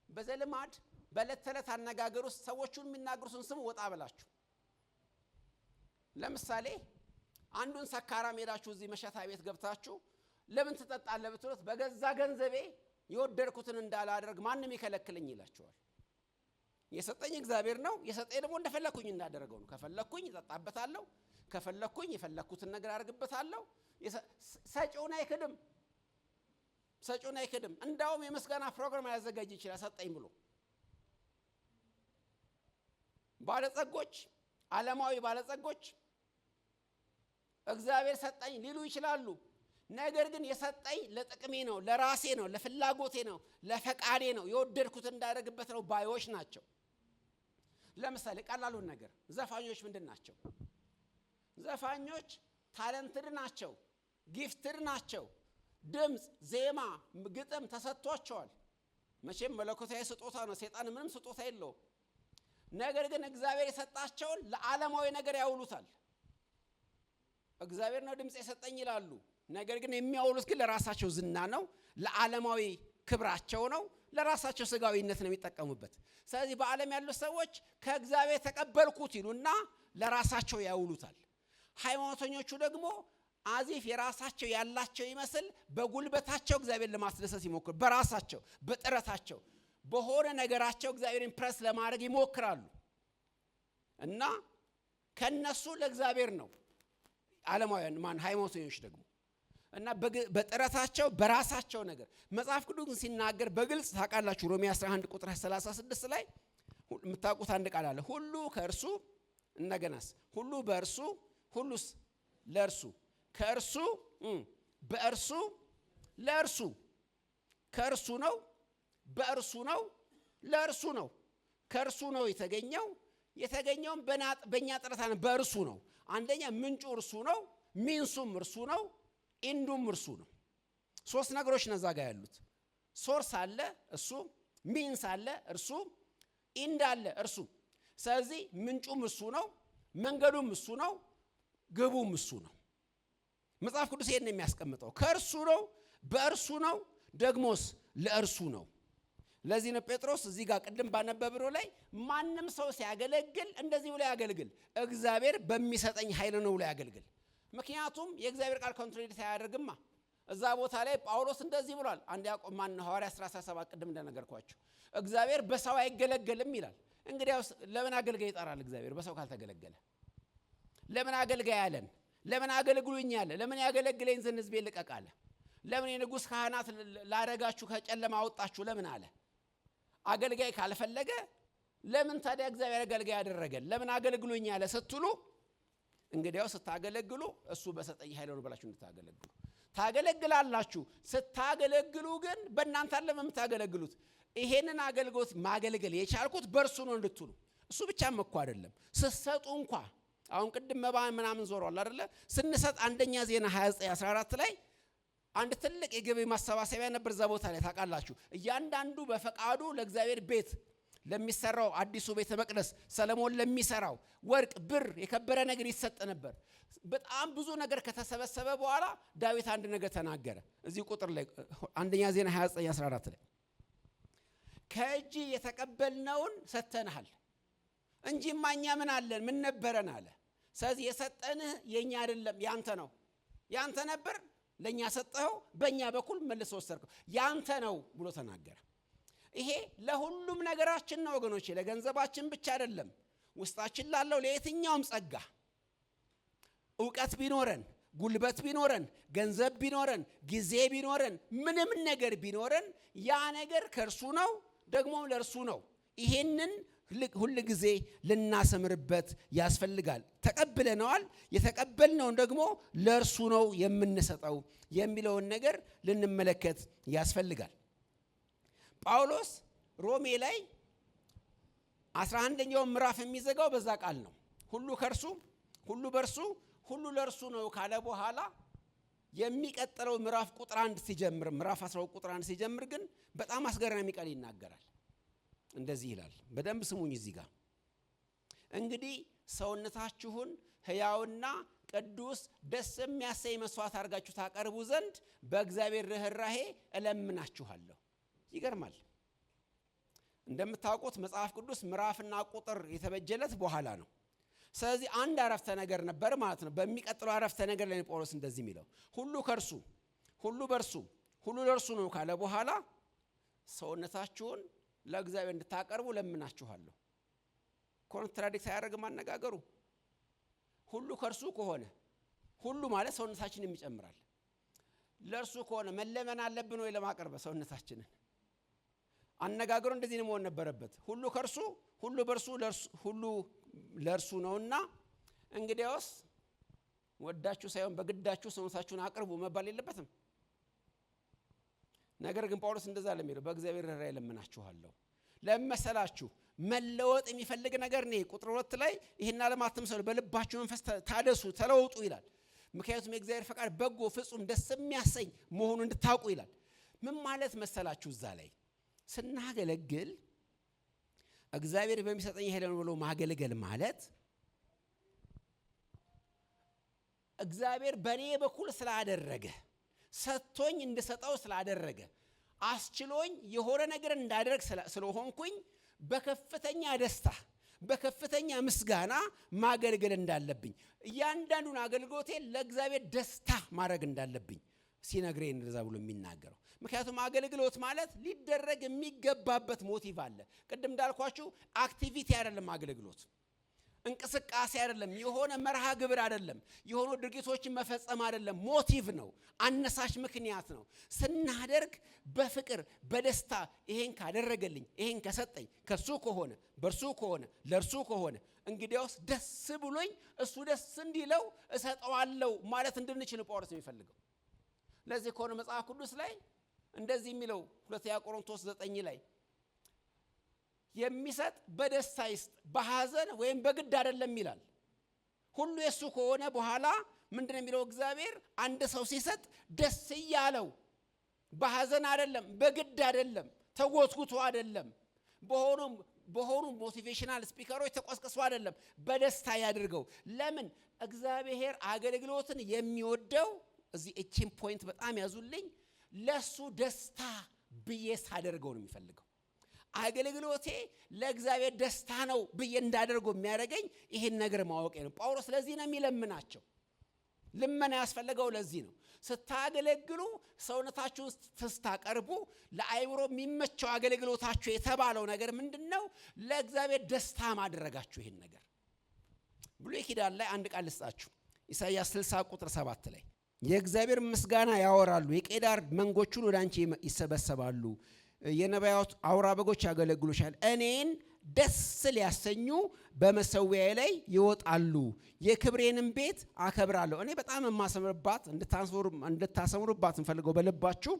በዘልማድ በዕለት ተዕለት አነጋገር ውስጥ ሰዎቹን የሚናገሩትን ስሙ ወጣ ብላችሁ። ለምሳሌ አንዱን ሰካራም ሄዳችሁ እዚህ መሸታ ቤት ገብታችሁ ለምን ትጠጣለህ ብትሉት በገዛ ገንዘቤ የወደድኩትን እንዳላደርግ ማንም ይከለክልኝ ይላችኋል። የሰጠኝ እግዚአብሔር ነው። የሰጠኝ ደግሞ እንደፈለኩኝ እንዳደረገው ነው። ከፈለኩኝ እጠጣበታለሁ፣ ከፈለኩኝ የፈለኩትን ነገር አድርግበታለሁ። ሰጪውን አይክድም። እንዳውም የምስጋና ፕሮግራም ያዘጋጅ ይችላል ሰጠኝ ብሎ። ባለጸጎች፣ ዓለማዊ ባለጸጎች እግዚአብሔር ሰጠኝ ሊሉ ይችላሉ። ነገር ግን የሰጠኝ ለጥቅሜ ነው፣ ለራሴ ነው፣ ለፍላጎቴ ነው፣ ለፈቃዴ ነው፣ የወደድኩትን እንዳደርግበት ነው ባዮች ናቸው። ለምሳሌ ቀላሉን ነገር ዘፋኞች ምንድን ናቸው? ዘፋኞች ታለንትድ ናቸው፣ ጊፍትድ ናቸው። ድምፅ፣ ዜማ፣ ግጥም ተሰጥቷቸዋል። መቼም መለኮታዊ ስጦታ ነው። ሰይጣን ምንም ስጦታ የለውም። ነገር ግን እግዚአብሔር የሰጣቸውን ለዓለማዊ ነገር ያውሉታል። እግዚአብሔር ነው ድምፅ የሰጠኝ ይላሉ። ነገር ግን የሚያውሉት ግን ለራሳቸው ዝና ነው፣ ለዓለማዊ ክብራቸው ነው፣ ለራሳቸው ስጋዊነት ነው የሚጠቀሙበት። ስለዚህ በዓለም ያሉ ሰዎች ከእግዚአብሔር ተቀበልኩት ይሉና ለራሳቸው ያውሉታል። ሃይማኖተኞቹ ደግሞ አዚፍ የራሳቸው ያላቸው ይመስል በጉልበታቸው እግዚአብሔር ለማስደሰት ይሞክሩ። በራሳቸው በጥረታቸው በሆነ ነገራቸው እግዚአብሔር ኢምፕረስ ለማድረግ ይሞክራሉ እና ከነሱ ለእግዚአብሔር ነው ዓለማውያን ሃይማኖተኞች ደግሞ እና በጥረታቸው በራሳቸው ነገር መጽሐፍ ቅዱስን ሲናገር በግልጽ ታውቃላችሁ። ሮሜ 11 ቁጥር 36 ላይ የምታውቁት አንድ ቃል አለ። ሁሉ ከእርሱ እንደገናስ ሁሉ በእርሱ ሁሉስ ለእርሱ ከእርሱ በእርሱ ለእርሱ ከእርሱ ነው በእርሱ ነው ለእርሱ ነው ከእርሱ ነው የተገኘውም በእኛ ጥረት ነው። በእርሱ ነው። አንደኛ ምንጩ እርሱ ነው፣ ሚንሱም እርሱ ነው፣ ኢንዱም እርሱ ነው። ሶስት ነገሮች ነዛ ጋር ያሉት ሶርስ አለ እርሱ፣ ሚንስ አለ እርሱ፣ ኢንድ አለ እርሱ። ስለዚህ ምንጩም እርሱ ነው፣ መንገዱም እርሱ ነው፣ ግቡም እርሱ ነው። መጽሐፍ ቅዱስ ይሄን ነው የሚያስቀምጠው። ከእርሱ ነው፣ በእርሱ ነው፣ ደግሞስ ለእርሱ ነው። ለዚህ ነው ጴጥሮስ እዚህ ጋር ቅድም ባነበብነው ላይ ማንም ሰው ሲያገለግል እንደዚህ ብሎ ያገልግል፣ እግዚአብሔር በሚሰጠኝ ኃይል ነው ብሎ ያገልግል። ምክንያቱም የእግዚአብሔር ቃል ኮንትራዲክት አያደርግማ። እዛ ቦታ ላይ ጳውሎስ እንደዚህ ብሏል። አንድ ያዕቆብ ሐዋርያ 17 ቅድም እንደነገርኳችሁ እግዚአብሔር በሰው አይገለገልም ይላል። እንግዲያውስ ለምን አገልጋይ ይጠራል እግዚአብሔር በሰው ካልተገለገለ? ለምን አገልጋይ ያለን? ለምን አገልግሉኝ ያለ? ለምን ያገለግለኝ ዘንድ ሕዝቤን ልቀቅ አለ? ለምን የንጉሥ ካህናት ላረጋችሁ ከጨለማ አወጣችሁ ለምን አለ? አገልጋይ ካልፈለገ ለምን ታዲያ እግዚአብሔር አገልጋይ ያደረገን? ለምን አገልግሉኝ ያለ ስትሉ እንግዲያው ስታገለግሉ እሱ በሰጠኝ ኃይል ነው ብላችሁ እንድታገለግሉ ታገለግላላችሁ። ስታገለግሉ ግን በእናንተ አይደለም የምታገለግሉት። ይሄንን አገልግሎት ማገልገል የቻልኩት በእርሱ ነው እንድትሉ። እሱ ብቻም እኮ አይደለም ስትሰጡ እንኳ አሁን ቅድም መባ ምናምን ዞሯል አይደለ? ስንሰጥ አንደኛ ዜና 29:14 ላይ አንድ ትልቅ የገቢ ማሰባሰቢያ ነበር እዛ ቦታ ላይ ታውቃላችሁ። እያንዳንዱ በፈቃዱ ለእግዚአብሔር ቤት ለሚሰራው አዲሱ ቤተ መቅደስ ሰለሞን ለሚሰራው ወርቅ፣ ብር፣ የከበረ ነገር ይሰጥ ነበር። በጣም ብዙ ነገር ከተሰበሰበ በኋላ ዳዊት አንድ ነገር ተናገረ። እዚህ ቁጥር ላይ አንደኛ ዜና 29:14 ላይ ከእጅ የተቀበልነውን ሰጥተንሃል እንጂማ እኛ ምን አለን ምን ነበረን አለ። ስለዚህ የሰጠንህ የኛ አይደለም ያንተ ነው። ያንተ ነበር ለኛ ሰጠኸው፣ በእኛ በኩል መልሶ ወሰድከው፣ ያንተ ነው ብሎ ተናገረ። ይሄ ለሁሉም ነገራችን ነው ወገኖቼ፣ ለገንዘባችን ብቻ አይደለም። ውስጣችን ላለው ለየትኛውም ጸጋ ዕውቀት ቢኖረን፣ ጉልበት ቢኖረን፣ ገንዘብ ቢኖረን፣ ጊዜ ቢኖረን፣ ምንም ነገር ቢኖረን ያ ነገር ከእርሱ ነው፣ ደግሞ ለእርሱ ነው። ይሄንን ሁል ጊዜ ልናሰምርበት ያስፈልጋል። ተቀብለነዋል፣ የተቀበልነውን ደግሞ ለእርሱ ነው የምንሰጠው የሚለውን ነገር ልንመለከት ያስፈልጋል። ጳውሎስ ሮሜ ላይ 11ኛው ምዕራፍ የሚዘጋው በዛ ቃል ነው። ሁሉ ከእርሱ ሁሉ በእርሱ ሁሉ ለእርሱ ነው ካለ በኋላ የሚቀጥለው ምዕራፍ ቁጥር 1 ሲጀምር ምዕራፍ 12 ቁጥር 1 ሲጀምር ግን በጣም አስገራሚ ቃል ይናገራል። እንደዚህ ይላል። በደንብ ስሙኝ እዚህ ጋር እንግዲህ ሰውነታችሁን ሕያውና ቅዱስ ደስ የሚያሰኝ መስዋዕት አድርጋችሁ ታቀርቡ ዘንድ በእግዚአብሔር ርኅራኄ እለምናችኋለሁ። ይገርማል። እንደምታውቁት መጽሐፍ ቅዱስ ምዕራፍና ቁጥር የተበጀለት በኋላ ነው። ስለዚህ አንድ አረፍተ ነገር ነበር ማለት ነው። በሚቀጥለው አረፍተ ነገር ላይ ጳውሎስ እንደዚህ የሚለው ሁሉ ከእርሱ ሁሉ በእርሱ ሁሉ ለእርሱ ነው ካለ በኋላ ሰውነታችሁን ለእግዚአብሔር እንድታቀርቡ ለምናችኋለሁ። ኮንትራዲክት አያደርግም አነጋገሩ። ሁሉ ከእርሱ ከሆነ ሁሉ ማለት ሰውነታችንን ይጨምራል። ለእርሱ ከሆነ መለመን አለብን ወይ ለማቀርብ ሰውነታችንን? አነጋገሩ እንደዚህ ነው መሆን ነበረበት። ሁሉ ከእርሱ ሁሉ በእርሱ ሁሉ ለእርሱ ነውና እንግዲያውስ ወዳችሁ ሳይሆን በግዳችሁ ሰውነታችሁን አቅርቡ መባል የለበትም። ነገር ግን ጳውሎስ እንደዛ ለሚለው በእግዚአብሔር ርኅራኄ ለምናችኋለሁ። ለመሰላችሁ መለወጥ የሚፈልግ ነገር ነው። ቁጥር 2 ላይ ይሄን ዓለም አትምሰሉ፣ በልባችሁ መንፈስ ታደሱ ተለወጡ ይላል። ምክንያቱም የእግዚአብሔር ፈቃድ በጎ፣ ፍጹም፣ ደስ የሚያሰኝ መሆኑን እንድታውቁ ይላል። ምን ማለት መሰላችሁ? እዛ ላይ ስናገለግል እግዚአብሔር በሚሰጠኝ ኃይል ነው ብሎ ማገልገል ማለት እግዚአብሔር በኔ በኩል ስላደረገ ሰጥቶኝ እንድሰጠው ስላደረገ አስችሎኝ የሆነ ነገር እንዳደርግ ስለሆንኩኝ በከፍተኛ ደስታ በከፍተኛ ምስጋና ማገልገል እንዳለብኝ እያንዳንዱን አገልግሎቴ ለእግዚአብሔር ደስታ ማድረግ እንዳለብኝ ሲነግረኝ እንደዛ ብሎ የሚናገረው። ምክንያቱም አገልግሎት ማለት ሊደረግ የሚገባበት ሞቲቭ አለ። ቅድም እንዳልኳችሁ አክቲቪቲ አይደለም አገልግሎት፣ እንቅስቃሴ አይደለም፣ የሆነ መርሃ ግብር አይደለም፣ የሆኑ ድርጊቶችን መፈጸም አይደለም። ሞቲቭ ነው፣ አነሳሽ ምክንያት ነው። ስናደርግ በፍቅር በደስታ ይሄን ካደረገልኝ፣ ይሄን ከሰጠኝ፣ ከሱ ከሆነ በርሱ ከሆነ ለርሱ ከሆነ እንግዲያውስ ደስ ብሎኝ እሱ ደስ እንዲለው እሰጠዋለሁ ማለት እንድንችል ጳውሎስ የሚፈልገው። ለዚህ ከሆነ መጽሐፍ ቅዱስ ላይ እንደዚህ የሚለው ሁለተኛ ቆሮንቶስ 9 ላይ የሚሰጥ በደስታ ይስጥ በሐዘን ወይም በግድ አይደለም ይላል። ሁሉ የሱ ከሆነ በኋላ ምንድነው የሚለው? እግዚአብሔር አንድ ሰው ሲሰጥ ደስ እያለው በሐዘን አይደለም፣ በግድ አይደለም፣ ተጎትጉቶ አይደለም፣ በሆኑ ሞቲቬሽናል ስፒከሮች ተቆስቅሶ አይደለም፣ በደስታ ያድርገው። ለምን? እግዚአብሔር አገልግሎትን የሚወደው እዚህ እቺን ፖይንት በጣም ያዙልኝ፣ ለሱ ደስታ ብዬ ሳደርገው ነው የሚፈልገው። አገልግሎቴ ለእግዚአብሔር ደስታ ነው ብዬ እንዳደርገው የሚያደርገኝ ይሄን ነገር ማወቄ ነው። ጳውሎስ ለዚህ ነው የሚለምናቸው። ልመና ያስፈልገው ለዚህ ነው። ስታገለግሉ ሰውነታችሁን ስታቀርቡ ለአይምሮ የሚመቸው አገልግሎታችሁ የተባለው ነገር ምንድነው? ለእግዚአብሔር ደስታ ማድረጋችሁ። ይሄን ነገር ብሉይ ኪዳን ላይ አንድ ቃል ልስጣችሁ። ኢሳይያስ 60 ቁጥር 7 ላይ የእግዚአብሔር ምስጋና ያወራሉ፣ የቄዳር መንጎች ሁሉ ወደ አንቺ ይሰበሰባሉ፣ የነቢያት አውራ በጎች ያገለግሉሻል፣ እኔን ደስ ሊያሰኙ በመሰዊያዬ ላይ ይወጣሉ፣ የክብሬንም ቤት አከብራለሁ። እኔ በጣም የማሰምርባት እንድታሰምሩባት እንፈልገው በልባችሁ፣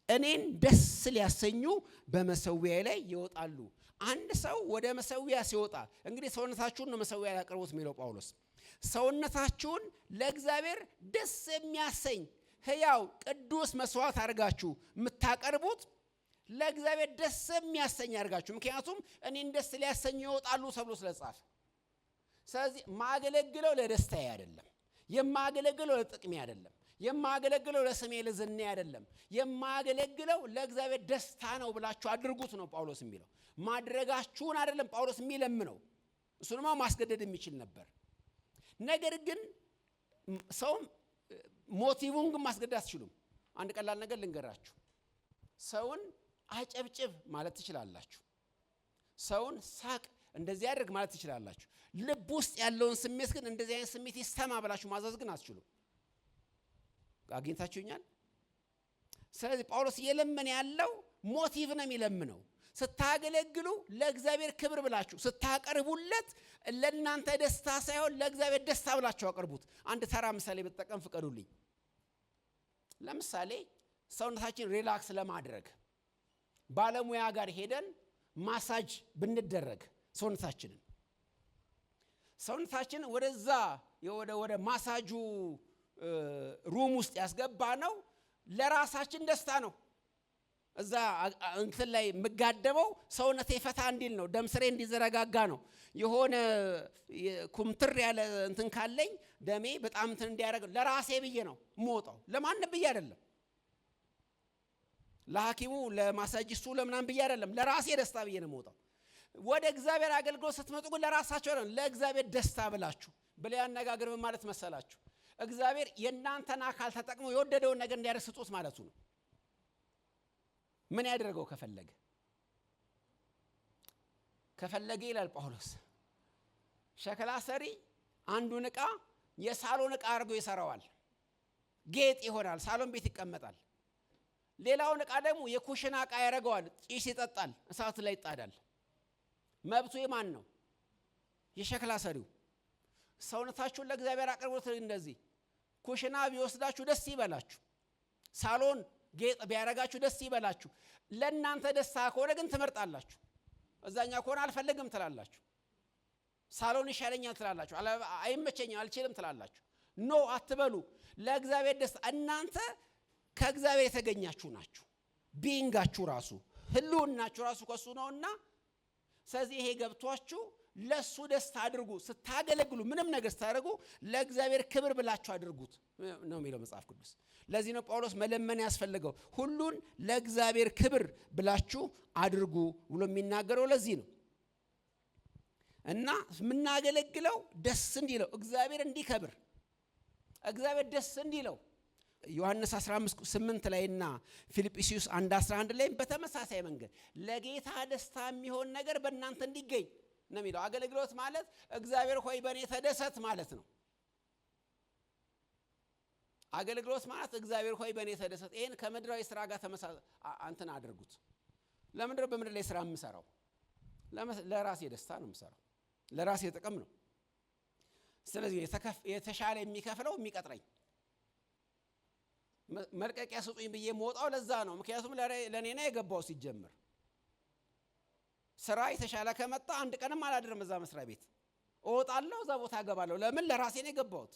እኔን ደስ ሊያሰኙ በመሰዊያዬ ላይ ይወጣሉ። አንድ ሰው ወደ መሰዊያ ሲወጣ እንግዲህ ሰውነታችሁን ነው መሰዊያ ያቀርቡት የሚለው ጳውሎስ። ሰውነታችሁን ለእግዚአብሔር ደስ የሚያሰኝ ሕያው ቅዱስ መስዋዕት አድርጋችሁ የምታቀርቡት ለእግዚአብሔር ደስ የሚያሰኝ አድርጋችሁ። ምክንያቱም እኔን ደስ ሊያሰኙ ይወጣሉ ተብሎ ስለጻፈ። ስለዚህ ማገለግለው ለደስታዬ አይደለም፣ የማገለግለው ለጥቅሜ አይደለም፣ የማገለግለው ለስሜ ለዝኔ አይደለም፣ የማገለግለው ለእግዚአብሔር ደስታ ነው ብላችሁ አድርጉት ነው ጳውሎስ የሚለው። ማድረጋችሁን አይደለም ጳውሎስ የሚለምነው። እሱንማ ማስገደድ የሚችል ነበር። ነገር ግን ሰውም ሞቲቭን ግን ማስገደድ አትችሉም። አንድ ቀላል ነገር ልንገራችሁ። ሰውን አጨብጭብ ማለት ትችላላችሁ። ሰውን ሳቅ እንደዚህ ያደርግ ማለት ትችላላችሁ። ልብ ውስጥ ያለውን ስሜት ግን እንደዚህ አይነት ስሜት ይሰማ ብላችሁ ማዘዝ ግን አትችሉም። አግኝታችሁኛል? ስለዚህ ጳውሎስ እየለመነ ያለው ሞቲቭ ነው የሚለምነው። ስታገለግሉ ለእግዚአብሔር ክብር ብላችሁ ስታቀርቡለት ለእናንተ ደስታ ሳይሆን ለእግዚአብሔር ደስታ ብላችሁ አቀርቡት። አንድ ተራ ምሳሌ ብትጠቀም ፍቀዱልኝ። ለምሳሌ ሰውነታችን ሪላክስ ለማድረግ ባለሙያ ጋር ሄደን ማሳጅ ብንደረግ ሰውነታችን ወደዛ ወደ ማሳጁ ሩም ውስጥ ያስገባ ነው ለራሳችን ደስታ ነው። እዛ እንትን ላይ መጋደበው ሰውነቴ ፈታ እንዲል ነው፣ ደም ስሬ እንዲዘረጋጋ ነው። የሆነ ኩምትር ያለ እንትን ካለኝ ደሜ በጣም እንትን እንዲያደርግ ለራሴ ብዬ ነው የምወጣው፣ ለማንም ብዬ አይደለም። ለሐኪሙ ለማሳጅስቱ ለምናም ብዬ አይደለም፣ ለራሴ ደስታ ብዬ ነው የምወጣው። ወደ እግዚአብሔር አገልግሎት ስትመጡ ግን ለራሳችሁ አይደለም፣ ለእግዚአብሔር ደስታ ብላችሁ። በሌላ አነጋገር ምን ማለት መሰላችሁ? እግዚአብሔር የእናንተን አካል ተጠቅሞ የወደደውን ነገር እንዲያደርግ ስጡት ማለቱ ነው። ምን ያደርገው ከፈለገ ይላል ጳውሎስ። ሸክላ ሰሪ አንዱን ዕቃ የሳሎን ዕቃ አድርጎ ይሰራዋል፣ ጌጥ ይሆናል፣ ሳሎን ቤት ይቀመጣል። ሌላውን ዕቃ ደግሞ የኩሽና ዕቃ ያደርገዋል፣ ጭስ ይጠጣል፣ እሳት ላይ ይጣዳል። መብቱ የማን ነው? የሸክላ ሰሪው። ሰውነታችሁን ለእግዚአብሔር አቅርቦት። እንደዚህ ኩሽና ቢወስዳችሁ ደስ ይበላችሁ፣ ሳሎን ጌጥ ቢያረጋችሁ ደስ ይበላችሁ። ለእናንተ ደስታ ከሆነ ግን ትመርጣላችሁ። እዛኛ ከሆነ አልፈልግም ትላላችሁ። ሳሎን ይሻለኛል ትላላችሁ። አይመቸኝም አልችልም ትላላችሁ። ኖ አትበሉ። ለእግዚአብሔር ደስታ። እናንተ ከእግዚአብሔር የተገኛችሁ ናችሁ። ቢንጋችሁ ራሱ ህልውናችሁ ራሱ ከሱ ነውና፣ ስለዚህ ይሄ ገብቷችሁ ለሱ ደስታ አድርጉ። ስታገለግሉ ምንም ነገር ስታደርጉ ለእግዚአብሔር ክብር ብላችሁ አድርጉት ነው የሚለው መጽሐፍ ቅዱስ። ለዚህ ነው ጳውሎስ መለመን ያስፈልገው። ሁሉን ለእግዚአብሔር ክብር ብላችሁ አድርጉ ብሎ የሚናገረው ለዚህ ነው። እና የምናገለግለው ደስ እንዲለው፣ እግዚአብሔር እንዲከብር፣ እግዚአብሔር ደስ እንዲለው፣ ዮሐንስ 15:8 ላይና ፊልጵስዩስ 1:11 ላይ በተመሳሳይ መንገድ ለጌታ ደስታ የሚሆን ነገር በእናንተ እንዲገኝ ነው የሚለው። አገልግሎት ማለት እግዚአብሔር ሆይ በእኔ ተደሰት ማለት ነው። አገልግሎት ማለት እግዚአብሔር ሆይ በእኔ ተደሰት። ይሄን ከምድራዊ ስራ ጋር አንተን አድርጉት። ለምንድን ነው በምድር ላይ ስራ የምሰራው? ለራሴ ደስታ ነው የምሰራው፣ ለራሴ ጥቅም ነው። ስለዚህ የተሻለ የሚከፍለው የሚቀጥረኝ መልቀቂያ ስጡኝ ብዬ መውጣው ለዛ ነው። ምክንያቱም ለኔ ነው የገባው። ሲጀምር ስራ የተሻለ ከመጣ አንድ ቀንም አላድርም እዛ መስሪያ ቤት፣ እወጣለሁ፣ እዛ ቦታ እገባለሁ። ለምን? ለራሴ ነው የገባሁት።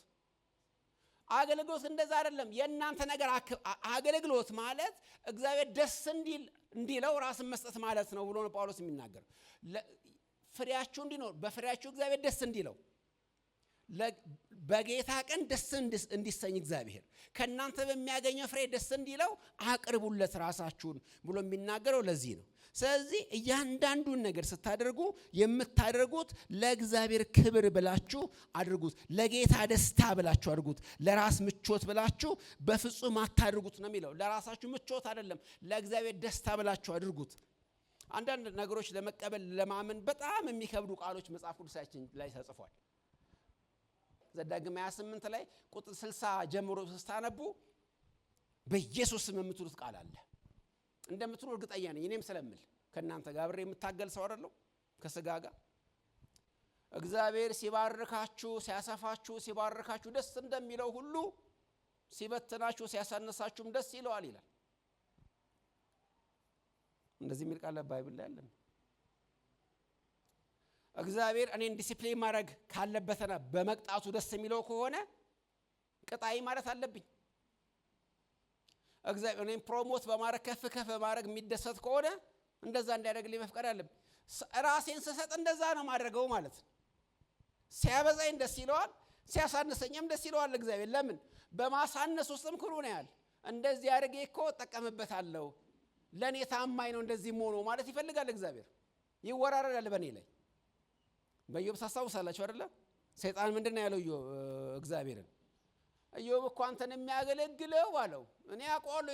አገልግሎት እንደዛ አይደለም። የእናንተ ነገር አገልግሎት ማለት እግዚአብሔር ደስ እንዲለው ራስን መስጠት ማለት ነው ብሎ ነው ጳውሎስ የሚናገር። ፍሬያችሁ እንዲኖር፣ በፍሬያችሁ እግዚአብሔር ደስ እንዲለው፣ በጌታ ቀን ደስ እንዲሰኝ እግዚአብሔር ከእናንተ በሚያገኘው ፍሬ ደስ እንዲለው አቅርቡለት ራሳችሁን ብሎ የሚናገረው ለዚህ ነው። ስለዚህ እያንዳንዱን ነገር ስታደርጉ የምታደርጉት ለእግዚአብሔር ክብር ብላችሁ አድርጉት፣ ለጌታ ደስታ ብላችሁ አድርጉት። ለራስ ምቾት ብላችሁ በፍጹም አታድርጉት ነው የሚለው። ለራሳችሁ ምቾት አይደለም፣ ለእግዚአብሔር ደስታ ብላችሁ አድርጉት። አንዳንድ ነገሮች ለመቀበል ለማመን በጣም የሚከብዱ ቃሎች መጽሐፍ ቅዱሳችን ላይ ተጽፏል። ዘዳግም 28 ላይ ቁጥር 60 ጀምሮ ስታነቡ በኢየሱስ ስም የምትሉት ቃል አለ። እንደምትሉ እርግጠኛ ነኝ። እኔም ስለምል ከእናንተ ጋር አብሬ የምታገል ሰው አይደለሁ ከስጋ ጋር። እግዚአብሔር ሲባርካችሁ፣ ሲያሰፋችሁ፣ ሲባርካችሁ ደስ እንደሚለው ሁሉ ሲበትናችሁ፣ ሲያሳነሳችሁም ደስ ይለዋል ይላል። እንደዚህ የሚል ቃል ባይብል ላይ አለ። እግዚአብሔር እኔን ዲሲፕሊን ማድረግ ካለበትና በመቅጣቱ ደስ የሚለው ከሆነ ቅጣይ ማለት አለብኝ። እግዚአብሔር እኔን ፕሮሞት በማድረግ ከፍ በማድረግ የሚደሰት ከሆነ እንደዛ እንዲያደርግልኝ መፍቀድ አለብኝ። ራሴን ስሰጥ እንደዛ ነው ማድረገው ማለት ነው። ሲያበዛኝ ደስ ይለዋል፣ ሲያሳንሰኝም ደስ ይለዋል እግዚአብሔር። ለምን? በማሳነስ ውስጥም ክብሩ ነው ያለ። እንደዚህ አድርጌ እኮ እጠቀምበታለሁ፣ ለእኔ ታማኝ ነው እንደዚህ ሆኖ ማለት ይፈልጋል እግዚአብሔር። ይወራረዳል በእኔ ላይ። በኢዮብ ታስታውሳላችሁ አይደለ? ሰይጣን ምንድን ነው ያለው እግዚአብሔርን? ኢዮብ እኮ አንተን የሚያገለግለው አለው። እኔ አውቀዋለሁ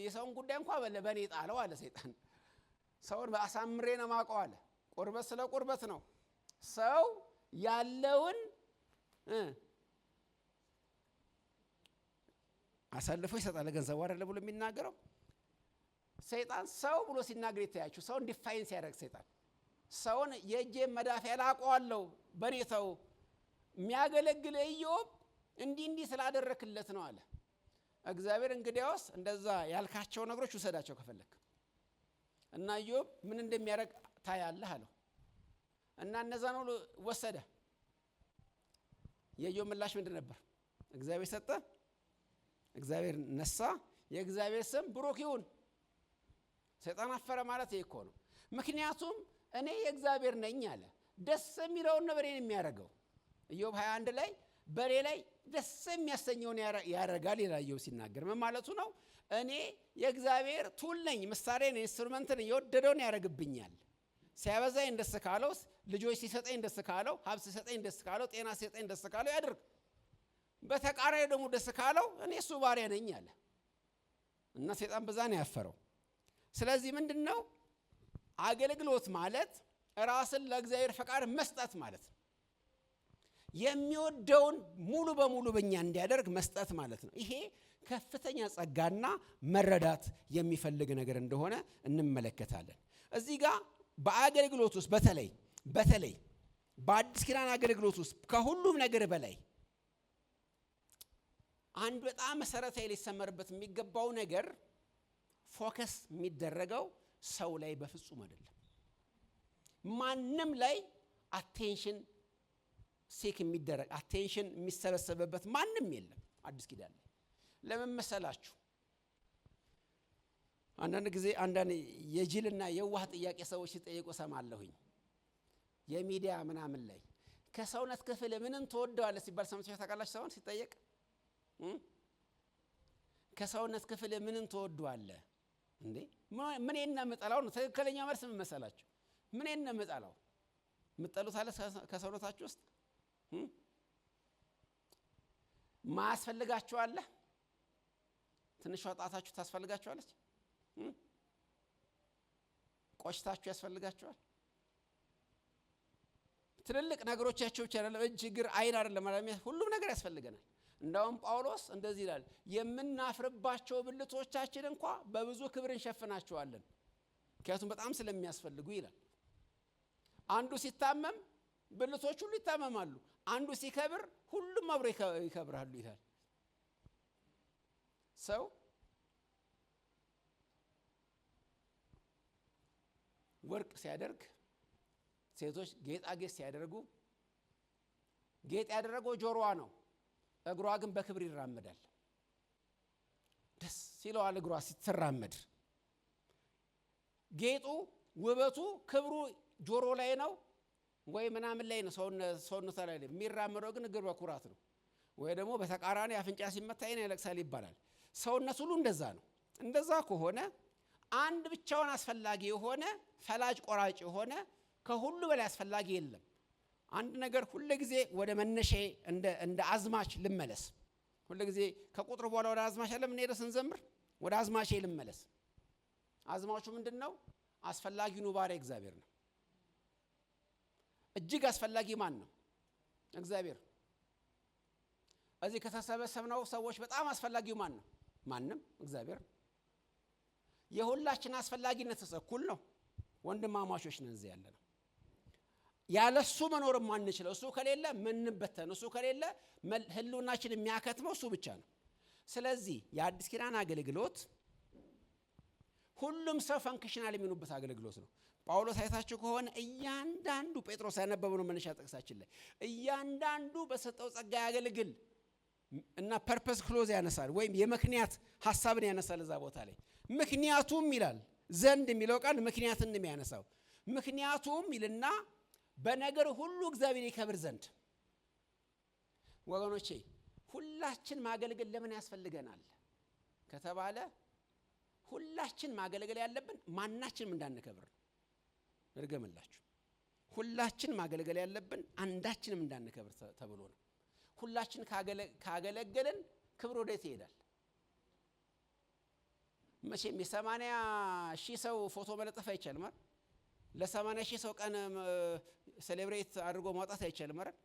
የሰውን ጉዳይ እንኳን በእኔ ጣለው አለ ሰይጣን። ሰውን በአሳምሬ ነው የማውቀው አለ። ቁርበት ስለ ቁርበት ነው። ሰው ያለውን አሳልፎ ይሰጣል ገንዘብ አይደለ ብሎ የሚናገረው ሰይጣን። ሰው ብሎ ሲናገር ይታያችሁ፣ ሰውን ዲፋይን ሲያደርግ ሰይጣን ሰውን የእጄን መዳፍ ያላቀዋለሁ በኔ ተው፣ የሚያገለግል ኢዮብ እንዲህ ስላደረክለት ነው አለ እግዚአብሔር። እንግዲያውስ እንደዛ ያልካቸው ነገሮች ውሰዳቸው ከፈለክ እና ኢዮብ ምን እንደሚያደርግ ታያለህ አለው እና እነዛን ሁሉ ወሰደ። የኢዮብ ምላሽ ምንድን ነበር? እግዚአብሔር ሰጠ፣ እግዚአብሔር ነሳ፣ የእግዚአብሔር ስም ብሩክ ይሁን። ሰይጣን አፈረ ማለት ይሄ እኮ ነው። ምክንያቱም እኔ የእግዚአብሔር ነኝ አለ። ደስ የሚለውን ነው በእኔ የሚያደርገው። ኢዮብ 21 ላይ በእኔ ላይ ደስ የሚያሰኘውን ያደርጋል ይላል ኢዮብ ሲናገር። ምን ማለቱ ነው? እኔ የእግዚአብሔር ቱል ነኝ፣ ምሳሌ ነኝ፣ ኢንስትሩመንት ነኝ። የወደደውን ያደርግብኛል። ሲያበዛኝ ደስ ካለው፣ ልጆች ሲሰጠኝ ደስ ካለው፣ ሀብት ሲሰጠኝ ደስ ካለው፣ ጤና ሲሰጠኝ ደስ ካለው ያድርግ። በተቃራኒ ደግሞ ደስ ካለው እኔ እሱ ባሪያ ነኝ አለ እና ሰይጣን በዛ ነው ያፈረው። ስለዚህ ምንድነው አገልግሎት ማለት? ራስን ለእግዚአብሔር ፈቃድ መስጠት ማለት ነው። የሚወደውን ሙሉ በሙሉ በእኛ እንዲያደርግ መስጠት ማለት ነው። ይሄ ከፍተኛ ጸጋና መረዳት የሚፈልግ ነገር እንደሆነ እንመለከታለን። እዚህ ጋር በአገልግሎት ውስጥ በተለይ በአዲስ ኪዳን አገልግሎት ውስጥ ከሁሉም ነገር በላይ አንድ በጣም መሰረታዊ ሊሰመርበት የሚገባው ነገር ፎከስ የሚደረገው ሰው ላይ በፍጹም አይደለም። ማንም ላይ አቴንሽን ሴክ የሚደረግ አቴንሽን የሚሰበሰብበት ማንም የለም አዲስ ኪዳን ላይ። ለምን መሰላችሁ? አንዳንድ ጊዜ አንዳንድ የጅልና የዋህ ጥያቄ ሰዎች ሲጠይቁ ሰማለሁኝ የሚዲያ ምናምን ላይ። ከሰውነት ክፍል ምንን ትወደዋለህ ሲባል ሰምታችሁ ታውቃላችሁ? ሰውን ሲጠየቅ ከሰውነት ክፍል ምንን ትወደዋለህ እንዴ? ምን የምጠላው ነው? ትክክለኛ መልስ ምን መሰላችሁ? ምን የምጠላው የምጠሉት አለ ከሰውነታችሁ ውስጥ ማያስፈልጋችሁ አለ? ትንሿ ጣታችሁ ታስፈልጋችኋለች? ቆሽታችሁ ያስፈልጋችኋል? ትልልቅ ነገሮቻቸው ብቻ አይደለም፣ እጅ፣ እግር፣ አይን አይደለም ማለት ሁሉም ነገር ያስፈልገናል። እንዳውም ጳውሎስ እንደዚህ ይላል፣ የምናፍርባቸው ብልቶቻችን እንኳን በብዙ ክብር እንሸፍናቸዋለን፣ ምክንያቱም በጣም ስለሚያስፈልጉ ይላል። አንዱ ሲታመም ብልቶች ሁሉ ይታመማሉ፣ አንዱ ሲከብር ሁሉም አብሮ ይከብራሉ ይላል። ሰው ወርቅ ሲያደርግ፣ ሴቶች ጌጣጌጥ ሲያደርጉ፣ ጌጥ ያደረገው ጆሮዋ ነው፣ እግሯ ግን በክብር ይራመዳል። ደስ ይለዋል እግሯ ስትራመድ። ጌጡ፣ ውበቱ፣ ክብሩ ጆሮ ላይ ነው ወይ ምናምን ላይ ነው፣ ሰውነቷ ላይ ነው። የሚራመደው ግን እግር በኩራት ነው፣ ወይ ደግሞ በተቃራኒ አፍንጫ ሲመታ ዓይን ያለቅሳል ይባላል። ሰውነት ሁሉ እንደዛ ነው። እንደዛ ከሆነ አንድ ብቻውን አስፈላጊ የሆነ ፈላጭ ቆራጭ የሆነ ከሁሉ በላይ አስፈላጊ የለም። አንድ ነገር ሁሉ ጊዜ ወደ መነሻ እንደ አዝማች ልመለስ። ሁሉ ጊዜ ከቁጥር በኋላ ወደ አዝማች ለምን ሄደ ስንዘምር ወደ አዝማቼ ልመለስ። አዝማቹ ምንድነው? አስፈላጊው ኑባሬ እግዚአብሔር ነው። እጅግ አስፈላጊ ማን ነው? እግዚአብሔር። እዚህ ከተሰበሰብነው ሰዎች በጣም አስፈላጊው ማን ነው? ማንም፣ እግዚአብሔር። የሁላችን አስፈላጊነት እኩል ነው። ወንድማማቾች ነን እዚህ ያለነው። ያለሱ መኖር ማንችለው፣ እሱ ከሌለ ምንበተን፣ እሱ ከሌለ ህልውናችን የሚያከትመው እሱ ብቻ ነው። ስለዚህ የአዲስ ኪዳን አገልግሎት ሁሉም ሰው ፈንክሽናል የሚሆኑበት አገልግሎት ነው። ጳውሎስ አይታችሁ ከሆነ እያንዳንዱ ጴጥሮስ ያነበበው ነው መነሻ ጥቅሳችን ላይ እያንዳንዱ በሰጠው ጸጋ ያገልግል እና ፐርፐስ ክሎዝ ያነሳል፣ ወይም የምክንያት ሐሳብን ያነሳል። እዛ ቦታ ላይ ምክንያቱም ይላል፣ ዘንድ የሚለው ቃል ምክንያትን ነው የሚያነሳው። ምክንያቱም ይልና በነገር ሁሉ እግዚአብሔር ይከብር ዘንድ። ወገኖቼ ሁላችን ማገልገል ለምን ያስፈልገናል ከተባለ ሁላችን ማገልገል ያለብን ማናችንም እንዳንከብር ነው። እርገምላችሁ ሁላችን ማገልገል ያለብን አንዳችንም እንዳንከብር ተብሎ ነው። ሁላችን ካገለገልን ክብር ወዴት ይሄዳል? መቼም የ80,000 ሰው ፎቶ መለጠፍ አይቻልም አይደል? ለ80,000 ሰው ቀን ሴሌብሬት አድርጎ ማውጣት አይቻልም አይደል?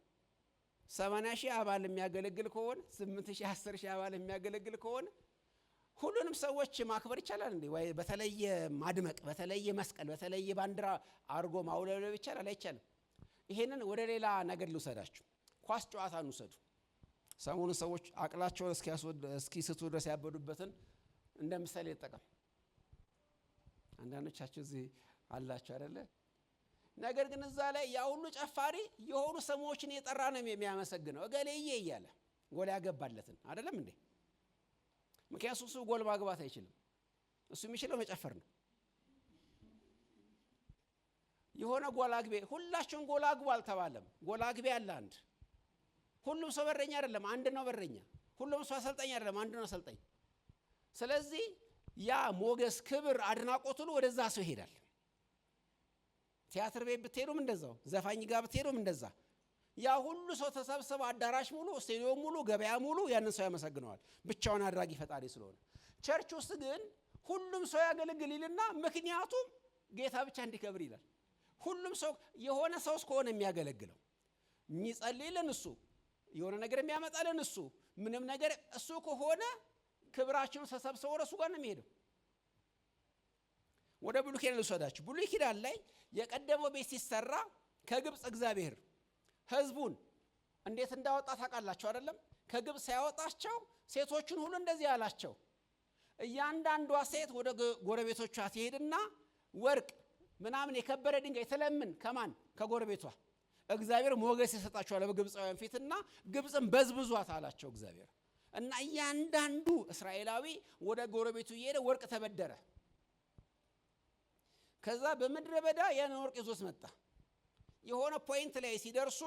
80,000 አባል የሚያገለግል ከሆነ 8,000 10,000 አባል የሚያገለግል ከሆነ ሁሉንም ሰዎች ማክበር ይቻላል እንዴ? ወይ በተለየ ማድመቅ፣ በተለየ መስቀል፣ በተለየ ባንዲራ አድርጎ ማውለብለብ ይቻላል? አይቻልም። ይሄንን ወደ ሌላ ነገር ልውሰዳችሁ። ኳስ ጨዋታን ውሰዱ። ሰሞኑን ሰዎች አቅላቸውን እስኪስቱ ድረስ ያበዱበትን እንደ ምሳሌ ልጠቀም። አንዳንዶቻችሁ እዚህ አላችሁ አይደለ? ነገር ግን እዛ ላይ ያ ሁሉ ጨፋሪ የሆኑ ሰዎችን የጠራ ነው የሚያመሰግነው፣ እገሌዬ እያለ ጎል ያገባለትን አይደለም እንዴ? ምክንያቱም እሱ ጎል ማግባት አይችልም። እሱ የሚችለው መጨፈር ነው። የሆነ ጎል አግቢ፣ ሁላችሁም ጎል አግቡ አልተባለም። ጎል አግቢ ያለ አንድ። ሁሉም ሰው በረኛ አይደለም፣ አንድ ነው በረኛ። ሁሉም ሰው አሰልጣኝ አይደለም፣ አንድ ነው አሰልጣኝ። ስለዚህ ያ ሞገስ፣ ክብር፣ አድናቆት ሁሉ ወደዛ ሰው ይሄዳል። ቲያትር ቤት ብትሄዱም እንደዛው፣ ዘፋኝ ጋር ብትሄዱም እንደዛ። ያ ሁሉ ሰው ተሰብስበው አዳራሽ ሙሉ፣ ስቴዲዮም ሙሉ፣ ገበያ ሙሉ ያንን ሰው ያመሰግነዋል፣ ብቻውን አድራጊ ፈጣሪ ስለሆነ። ቸርች ውስጥ ግን ሁሉም ሰው ያገለግል ይልና ምክንያቱም ጌታ ብቻ እንዲከብር ይላል። ሁሉም ሰው የሆነ ሰው እስከሆነ የሚያገለግለው የሚጸልይልን እሱ፣ የሆነ ነገር የሚያመጣልን እሱ፣ ምንም ነገር እሱ ከሆነ ክብራችን ተሰብስበው ወደ እሱ ጋር ነው የሚሄደው። ወደ ብሉይ ኪዳን ልውሰዳችሁ። ብሉይ ኪዳን ላይ የቀደመው ቤት ሲሰራ ከግብፅ እግዚአብሔር ሕዝቡን እንዴት እንዳወጣ ታውቃላችሁ አይደለም? ከግብፅ ሲያወጣቸው ሴቶቹን ሁሉ እንደዚህ አላቸው። እያንዳንዷ ሴት ወደ ጎረቤቶቿ ትሄድና ወርቅ ምናምን የከበረ ድንጋይ ትለምን። ከማን? ከጎረቤቷ። እግዚአብሔር ሞገስ ይሰጣቸዋል በግብፃውያን ፊትና ግብፅን በዝብዟት አላቸው እግዚአብሔር። እና እያንዳንዱ እስራኤላዊ ወደ ጎረቤቱ እየሄደ ወርቅ ተበደረ። ከዛ በምድረ በዳ ያን ወርቅ ይዞት መጣ። የሆነ ፖይንት ላይ ሲደርሱ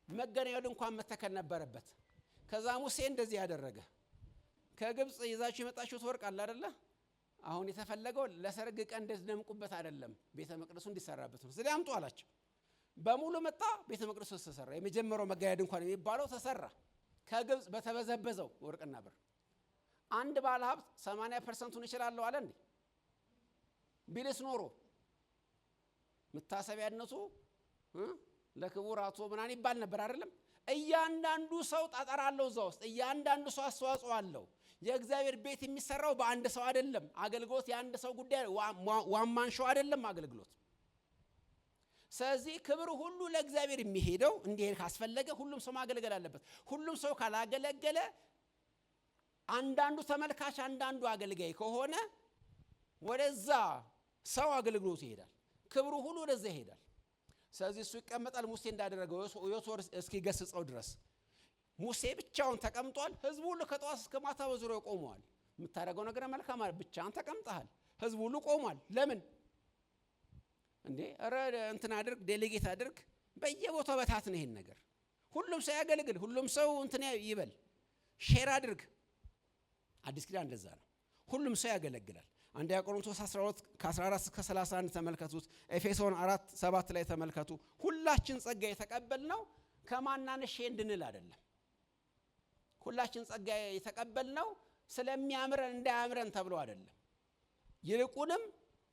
መገናኛው ድንኳን መተከል ነበረበት። ከዛ ሙሴ እንደዚህ ያደረገ፣ ከግብፅ ይዛችሁ የመጣችሁት ወርቅ አለ አይደለ? አሁን የተፈለገው ለሰርግ ቀን እንድትደምቁበት አይደለም፣ ቤተ መቅደሱ እንዲሰራበት ነው። ስለዚህ አምጡ አላቸው። በሙሉ መጣ፣ ቤተ መቅደሱ ተሰራ። የመጀመሪያው መገናኛ ድንኳን የሚባለው ተሰራ ከግብፅ በተበዘበዘው ወርቅና ብር። አንድ ባለ ሀብት 80%ን ይችላል አለ እንዴ? ቢልስ ኖሮ መታሰቢያነቱ ለክቡር አቶ ምናን ይባል ነበር አይደለም? እያንዳንዱ ሰው ጠጠር አለው እዛ ውስጥ። እያንዳንዱ ሰው አስተዋጽኦ አለው። የእግዚአብሔር ቤት የሚሰራው በአንድ ሰው አይደለም። አገልግሎት የአንድ ሰው ጉዳይ ዋማን ሾው አይደለም አገልግሎት። ስለዚህ ክብር ሁሉ ለእግዚአብሔር የሚሄደው እንዲሄድ ካስፈለገ ሁሉም ሰው ማገልገል አለበት። ሁሉም ሰው ካላገለገለ አንዳንዱ ተመልካች አንዳንዱ አገልጋይ ከሆነ ወደዛ ሰው አገልግሎት ይሄዳል። ክብሩ ሁሉ ወደዛ ይሄዳል። ስለዚህ እሱ ይቀመጣል። ሙሴ እንዳደረገው ዮቶር እስኪገስጸው ድረስ ሙሴ ብቻውን ተቀምጧል። ህዝቡ ሁሉ ከጠዋት እስከ ማታ በዙሪያው ቆመዋል። የምታደርገው ነገር መልካም አይደል? ብቻህን ተቀምጠሃል። ህዝቡ ሁሉ ቆሟል። ለምን እንዴ? ኧረ እንትን አድርግ፣ ዴሌጌት አድርግ፣ በየቦታው በታት ነው ይሄን ነገር። ሁሉም ሰው ያገልግል፣ ሁሉም ሰው እንትን ይበል፣ ሼር አድርግ። አዲስ ኪዳን እንደዛ ነው። ሁሉም ሰው ያገለግላል። አንደኛ ቆሮንቶስ 12 ከ14 እስከ 31 ተመልከቱት። ኤፌሶን 4:7 ላይ ተመልከቱ። ሁላችን ጸጋ የተቀበልነው ከማናነሽ እንድንል አይደለም። ሁላችን ጸጋ የተቀበልነው ስለሚያምረን እንዳያምረን ተብሎ አይደለም። ይልቁንም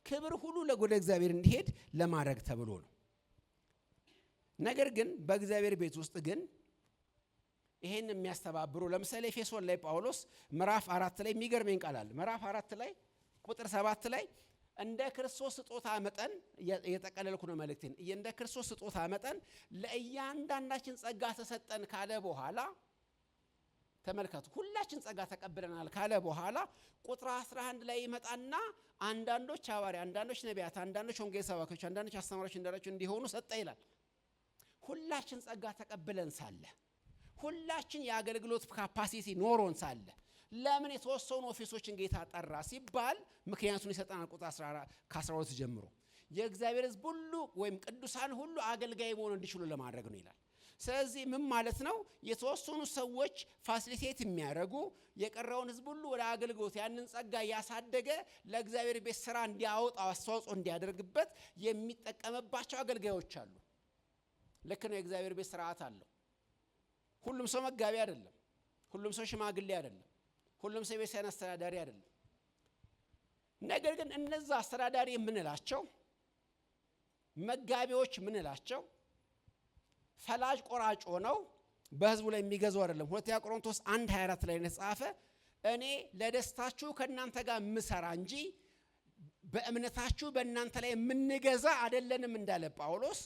ክብር ሁሉ ለወደ እግዚአብሔር እንዲሄድ ለማድረግ ተብሎ ነው። ነገር ግን በእግዚአብሔር ቤት ውስጥ ግን ይሄን የሚያስተባብሩ ለምሳሌ ኤፌሶን ላይ ጳውሎስ ምዕራፍ 4 ላይ የሚገርመኝ ቃል አለ። ምዕራፍ 4 ላይ ቁጥር 7 ላይ እንደ ክርስቶስ ስጦታ መጠን እየጠቀለልኩ ነው መልእክቴን። እንደ ክርስቶስ ስጦታ መጠን ለእያንዳንዳችን ጸጋ ተሰጠን ካለ በኋላ ተመልከቱ፣ ሁላችን ጸጋ ተቀብለናል ካለ በኋላ ቁጥር 11 ላይ ይመጣና አንዳንዶች ሐዋርያ፣ አንዳንዶች ነቢያት፣ አንዳንዶች ወንጌል ሰባኪዎች፣ አንዳንዶች አስተማሪዎች እንደራቸው እንዲሆኑ ሰጠ ይላል። ሁላችን ጸጋ ተቀብለን ሳለ፣ ሁላችን የአገልግሎት ካፓሲቲ ኖሮን ሳለ ለምን የተወሰኑ ኦፊሶችን ጌታ ጠራ ሲባል ምክንያቱን ይሰጠናል። ቁጥር 12 ጀምሮ የእግዚአብሔር ሕዝብ ሁሉ ወይም ቅዱሳን ሁሉ አገልጋይ መሆን እንዲችሉ ለማድረግ ነው ይላል። ስለዚህ ምን ማለት ነው? የተወሰኑ ሰዎች ፋሲሊቴት የሚያደርጉ የቀረውን ሕዝብ ሁሉ ወደ አገልግሎት ያንን ጸጋ ያሳደገ ለእግዚአብሔር ቤት ስራ እንዲያወጣ አስተዋጽኦ እንዲያደርግበት የሚጠቀምባቸው አገልጋዮች አሉ። ልክ ነው። የእግዚአብሔር ቤት ስርዓት አለው። ሁሉም ሰው መጋቢ አይደለም። ሁሉም ሰው ሽማግሌ አይደለም። ሁሉም ሰው ቤት አስተዳዳሪ አይደለም። ነገር ግን እነዛ አስተዳዳሪ የምንላቸው መጋቢዎች የምንላቸው ፈላጭ ቆራጭ ሆነው በህዝቡ ላይ የሚገዙ አይደለም። ሁለተኛ ቆሮንቶስ 1:24 ላይ የተጻፈ እኔ ለደስታችሁ ከእናንተ ጋር ምሰራ እንጂ በእምነታችሁ በእናንተ ላይ የምንገዛ አይደለንም እንዳለ ጳውሎስ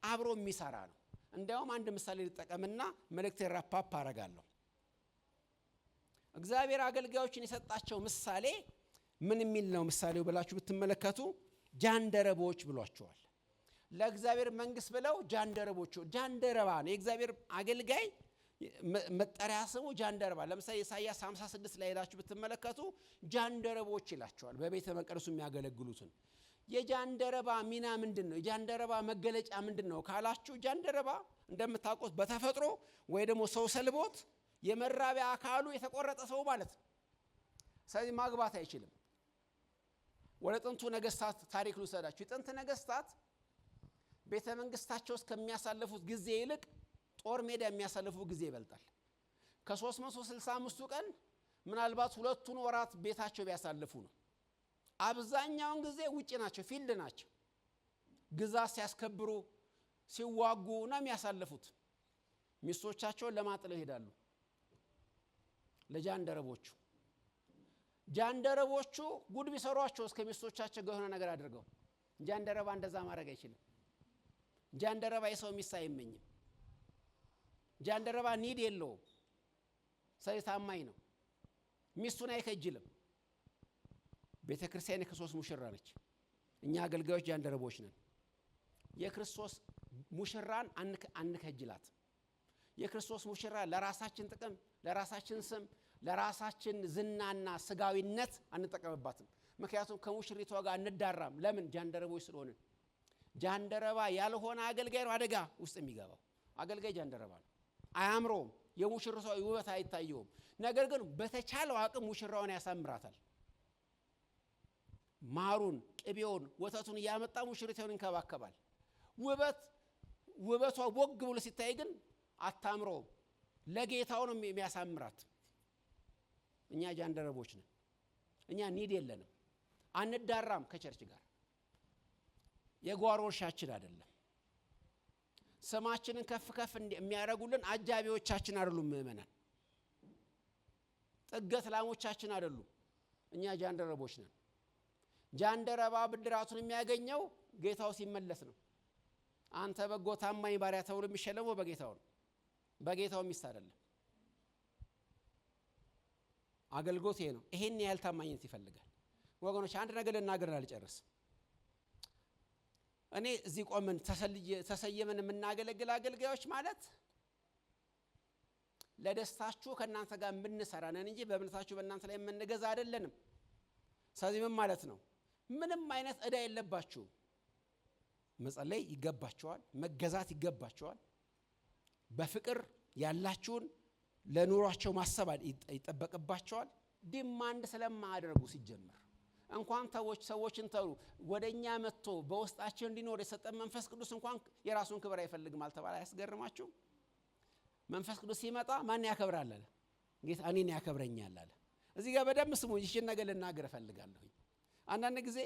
አብሮ የሚሰራ ነው። እንዲያውም አንድ ምሳሌ ልጠቀምና መልእክቴን ራፓፕ አደርጋለሁ። እግዚአብሔር አገልጋዮችን የሰጣቸው ምሳሌ ምን የሚል ነው? ምሳሌው ብላችሁ ብትመለከቱ ጃንደረቦች ብሏቸዋል። ለእግዚአብሔር መንግስት ብለው ጃንደረቦች። ጃንደረባ ነው የእግዚአብሔር አገልጋይ መጠሪያ ስሙ ጃንደረባ። ለምሳሌ ኢሳይያስ 56 ላይ ሄዳችሁ ብትመለከቱ ጃንደረቦች ይላቸዋል። በቤተ መቅደሱ የሚያገለግሉትን የጃንደረባ ሚና ምንድነው? የጃንደረባ መገለጫ ምንድነው ካላችሁ ጃንደረባ እንደምታውቁት በተፈጥሮ ወይ ደግሞ ሰው ሰልቦት የመራቢያ አካሉ የተቆረጠ ሰው ማለት ነው። ስለዚህ ማግባት አይችልም። ወደ ጥንቱ ነገስታት ታሪክ ልውሰዳችሁ። የጥንት ነገስታት ቤተ መንግስታቸው እስከሚያሳልፉት ጊዜ ይልቅ ጦር ሜዳ የሚያሳልፉት ጊዜ ይበልጣል። ከ365ቱ ቀን ምናልባት 2ቱን ወራት ቤታቸው ቢያሳልፉ ነው። አብዛኛውን ጊዜ ውጪ ናቸው፣ ፊልድ ናቸው። ግዛት ሲያስከብሩ ሲዋጉ ነው የሚያሳልፉት። ሚስቶቻቸውን ለማጥለው ይሄዳሉ። ለጃንደረቦቹ ጃንደረቦቹ ጉድ ቢሰሯቸው እስከ ሚስቶቻቸው ጋር የሆነ ነገር አድርገው፣ ጃንደረባ እንደዛ ማድረግ አይችልም። ጃንደረባ የሰው ሚስት አይመኝም። ጃንደረባ ኒድ የለውም። ሰው ታማኝ ነው። ሚስቱን አይከጅልም። ቤተ ክርስቲያን የክርስቶስ ሙሽራ ነች። እኛ አገልጋዮች ጃንደረቦች ነን። የክርስቶስ ሙሽራን አንከጅላት። የክርስቶስ ሙሽራ ለራሳችን ጥቅም፣ ለራሳችን ስም፣ ለራሳችን ዝናና ስጋዊነት አንጠቀምባትም። ምክንያቱም ከሙሽሪቷ ጋር እንዳራም። ለምን? ጃንደረቦች ስለሆነ። ጃንደረባ ያልሆነ አገልጋይ ነው አደጋ ውስጥ የሚገባው። አገልጋይ ጃንደረባ ነው። አያምረውም። የሙሽሪቷ ውበት አይታየውም። ነገር ግን በተቻለው አቅም ሙሽራውን ያሳምራታል። ማሩን፣ ቅቤውን፣ ወተቱን እያመጣ ሙሽሪቷን ይንከባከባል። ውበቷ ቦግ ብሎ ሲታይ ግን አታምረውም። ለጌታው ነው የሚያሳምራት። እኛ ጃንደረቦች ነን። እኛ ኒድ የለንም። አንዳራም ከቸርች ጋር የጓሮ እርሻችን አይደለም። ስማችንን ከፍ ከፍ የሚያደርጉልን አጃቢዎቻችን አይደሉም። ምእመናን ጥገት ላሞቻችን አይደሉም። እኛ ጃንደረቦች ነን። ጃንደረባ ብድራቱን የሚያገኘው ጌታው ሲመለስ ነው። አንተ በጎ ታማኝ ባሪያ ተብሎ የሚሸለመው በጌታው ነው። በጌታው ሚስት አይደለም። አገልግሎት ይሄ ነው። ይሄን ያህል ታማኝነት ይፈልጋል ወገኖች። አንድ ነገር ልናገር አልጨርስ። እኔ እዚህ ቆመን ተሰየመን የምናገለግል አገልጋዮች ማለት ለደስታችሁ ከእናንተ ጋር የምንሰራ ነን እንጂ በእምነታችሁ በእናንተ ላይ የምንገዛ አይደለንም። ስለዚህ ምን ማለት ነው? ምንም አይነት ዕዳ የለባችሁ። መጸለይ ይገባችኋል፣ መገዛት ይገባችኋል። በፍቅር ያላችሁን ለኑሯቸው ማሰብ ይጠበቅባቸዋል። ዲማንድ ስለማያደርጉ ሲጀመር እንኳን ሰዎችን ተሩ ወደኛ መጥቶ በውስጣቸው እንዲኖር የሰጠን መንፈስ ቅዱስ እንኳን የራሱን ክብር አይፈልግም አልተባለ? አያስገርማችሁ? መንፈስ ቅዱስ ሲመጣ ማን ያከብራል አለ? ጌታ እኔን ያከብረኛል አለ። እዚህ ጋር በደንብ ስሙ። ይህን ነገር ልናገር እፈልጋለሁ። አንዳንድ ጊዜ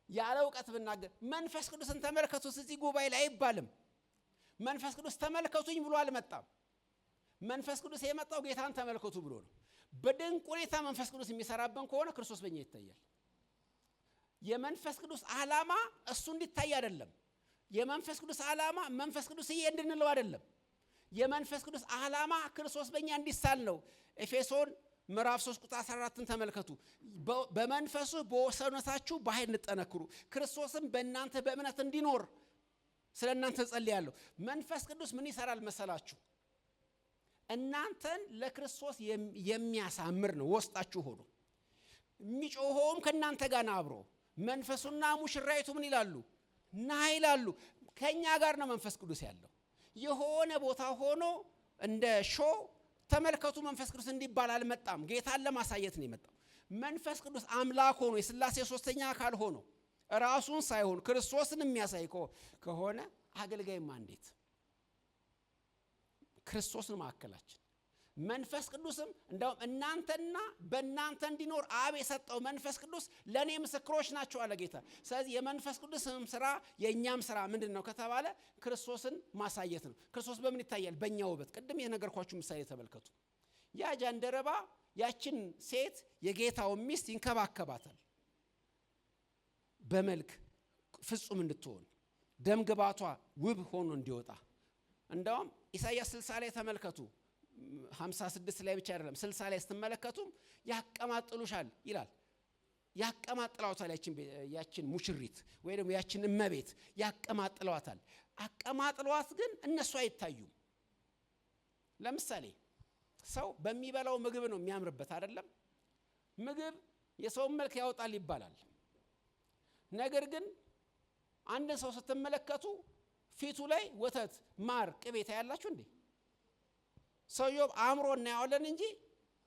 ያለ እውቀት ብናገር መንፈስ ቅዱስን ተመልከቱት እዚህ ጉባኤ ላይ አይባልም። መንፈስ ቅዱስ ተመልከቱኝ ብሎ አልመጣም። መንፈስ ቅዱስ የመጣው ጌታን ተመልከቱ ብሎ ነው። በድንቅ ሁኔታ መንፈስ ቅዱስ የሚሰራብን ከሆነ ክርስቶስ በእኛ ይታያል። የመንፈስ ቅዱስ ዓላማ እሱ እንዲታይ አይደለም። የመንፈስ ቅዱስ ዓላማ መንፈስ ቅዱስ እንድንለው አይደለም። የመንፈስ ቅዱስ ዓላማ ክርስቶስ በእኛ እንዲሳል ነው። ኤፌሶን ምዕራፍ 3 ቁጥር 14ን ተመልከቱ። በመንፈሱ በሰውነታችሁ በኃይል እንጠነክሩ፣ ክርስቶስም በእናንተ በእምነት እንዲኖር ስለ እናንተ ጸልያለሁ። መንፈስ ቅዱስ ምን ይሰራል መሰላችሁ? እናንተን ለክርስቶስ የሚያሳምር ነው። ወስጣችሁ ሆኖ የሚጮኸውም ከእናንተ ጋር ነው አብሮ። መንፈሱና ሙሽራይቱ ምን ይላሉ? ና ይላሉ። ከኛ ጋር ነው መንፈስ ቅዱስ ያለው። የሆነ ቦታ ሆኖ እንደ ተመልከቱ መንፈስ ቅዱስ እንዲባል አልመጣም። ጌታን ለማሳየት ነው የመጣው። መንፈስ ቅዱስ አምላክ ሆኖ የሥላሴ ሶስተኛ አካል ሆኖ ራሱን ሳይሆን ክርስቶስን የሚያሳይ ከሆነ አገልጋይማ እንዴት? ክርስቶስን ማዕከላችን መንፈስ ቅዱስም እንደውም እናንተና በእናንተ እንዲኖር አብ የሰጠው መንፈስ ቅዱስ ለእኔ ምስክሮች ናቸው አለ ጌታ። ስለዚህ የመንፈስ ቅዱስም ስራ የእኛም ስራ ምንድን ነው ከተባለ ክርስቶስን ማሳየት ነው። ክርስቶስ በምን ይታያል? በእኛ ውበት። ቅድም የነገርኳችሁ ምሳሌ ተመልከቱ። ያ ጃንደረባ ያችን ሴት የጌታው ሚስት ይንከባከባታል፣ በመልክ ፍጹም እንድትሆን ደምግባቷ ውብ ሆኖ እንዲወጣ። እንደውም ኢሳይያስ 60 ላይ ተመልከቱ። 56 ላይ ብቻ አይደለም 60 ላይ ስትመለከቱም ያቀማጥሉሻል ይላል። ያቀማጥሏታል ያችን ሙሽሪት ወይ ደግሞ ያችን እመቤት ያቀማጥሏታል። አቀማጥሏት ግን እነሱ አይታዩም። ለምሳሌ ሰው በሚበላው ምግብ ነው የሚያምርበት አይደለም? ምግብ የሰውን መልክ ያወጣል ይባላል። ነገር ግን አንድ ሰው ስትመለከቱ ፊቱ ላይ ወተት፣ ማር፣ ቅቤ ታያላችሁ እንዴ? ሰውየው አምሮ እናያለን እንጂ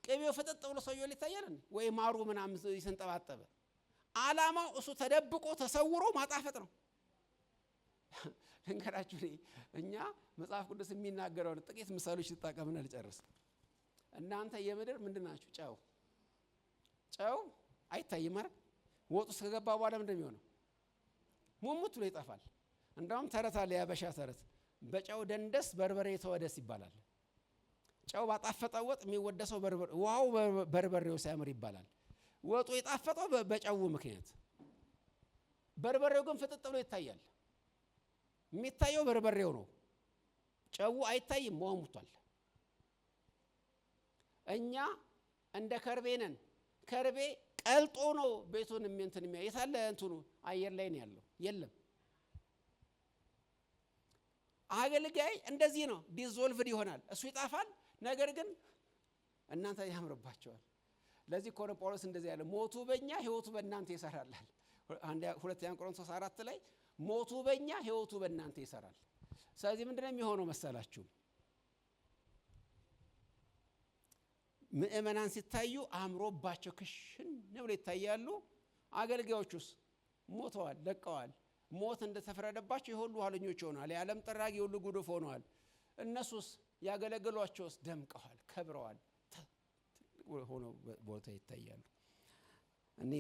ቅቤው ፍጥጥ ብሎ ሰውየው ሊታያል እንዴ? ወይ ማሩ ምናምን ይሰንጠባጠበ። ዓላማው እሱ ተደብቆ ተሰውሮ ማጣፈጥ ነው። እንገራችሁ እኛ መጽሐፍ ቅዱስ የሚናገረውን ጥቂት ምሳሌዎች ልጣቀምና ልጨርስ። እናንተ የምድር ምንድናችሁ? ጨው አይታይም አይደል? ወጡ እስከገባ በኋላ ምንድን ነው የሚሆነው? ሙሙት ብሎ ይጠፋል። እንደውም ተረት አለ፣ ያበሻ ተረት፣ በጨው ደንደስ በርበሬ ተወደስ ይባላል። ጨው ባጣፈጠው ወጥ የሚወደሰው ውሃው በርበሬው ሲያምር ይባላል። ወጡ የጣፈጠው በጨው ምክንያት፣ በርበሬው ግን ፍጥጥ ብሎ ይታያል። የሚታየው በርበሬው ነው፣ ጨው አይታይም፣ ሞሙቷል። እኛ እንደ ከርቤ ነን። ከርቤ ቀልጦ ነው ቤቱን እንትን የሚያ የታለ እንትኑ አየር ላይ ነው ያለው፣ የለም። አገልጋይ እንደዚህ ነው፣ ዲዞልቭድ ይሆናል። እሱ ይጣፋል፣ ነገር ግን እናንተ ያምርባቸዋል። ለዚህ ኮነ ጳውሎስ እንደዚህ ያለ ሞቱ በእኛ ሕይወቱ በእናንተ ይሰራላል። ሁለተኛ ቆሮንቶስ 4 ላይ ሞቱ በእኛ ሕይወቱ በእናንተ ይሰራል። ስለዚህ ምንድነው የሚሆነው መሰላችሁ? ምእመናን ሲታዩ አምሮባቸው ክሽን ብለው ይታያሉ። አገልጋዮቹስ ሞተዋል፣ ለቀዋል። ሞት እንደተፈረደባቸው የሁሉ ኋለኞች ሆነዋል። የዓለም ጠራጊ የሁሉ ጉዱፍ ሆነዋል። እነሱስ ያገለግሏቸውስ ደምቀዋል፣ ከብረዋል፣ ሆኖ ቦታ ይታያሉ። እኔ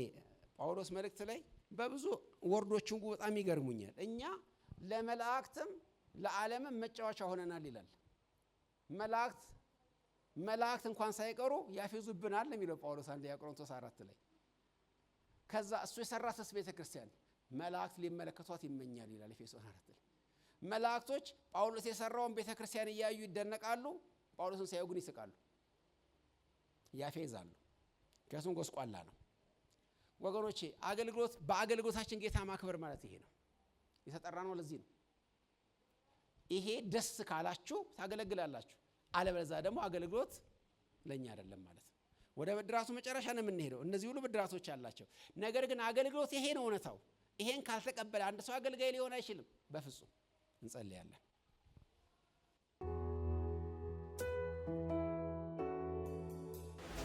ጳውሎስ መልእክት ላይ በብዙ ወርዶችን በጣም ይገርሙኛል። እኛ ለመላእክትም ለዓለምም መጫወቻ ሆነናል ይላል። መላእክት እንኳን ሳይቀሩ ያፌዙብናል የሚለው ጳውሎስ 1 ቆሮንቶስ 4 ላይ። ከዛ እሱ የሰራተስ ቤተክርስቲያን መላእክት ሊመለከቷት ይመኛል ይላል ኤፌሶን 4 ላይ። መላእክቶች ጳውሎስ የሰራውን ቤተክርስቲያን እያዩ ይደነቃሉ፣ ጳውሎስን ሲያዩ ግን ይስቃሉ፣ ያፌዛሉ። ከሱም ጎስቋላ ነው። ወገኖቼ በአገልግሎታችን ጌታ ማክበር ማለት ይሄ ነው። የተጠራነው ለዚህ ነው። ይሄ ደስ ካላችሁ ታገለግላላችሁ፣ አለበለዚያ ደግሞ አገልግሎት ለኛ አይደለም ማለት ነው። ወደ ብድራቱ መጨረሻ ነው የምንሄደው። እነዚህ ሁሉ ብድራቶች አላቸው። ነገር ግን አገልግሎት ይሄ ነው እውነታው። ይሄን ካልተቀበለ አንድ ሰው አገልጋይ ሊሆን አይችልም በፍጹም። እንጸልያለን።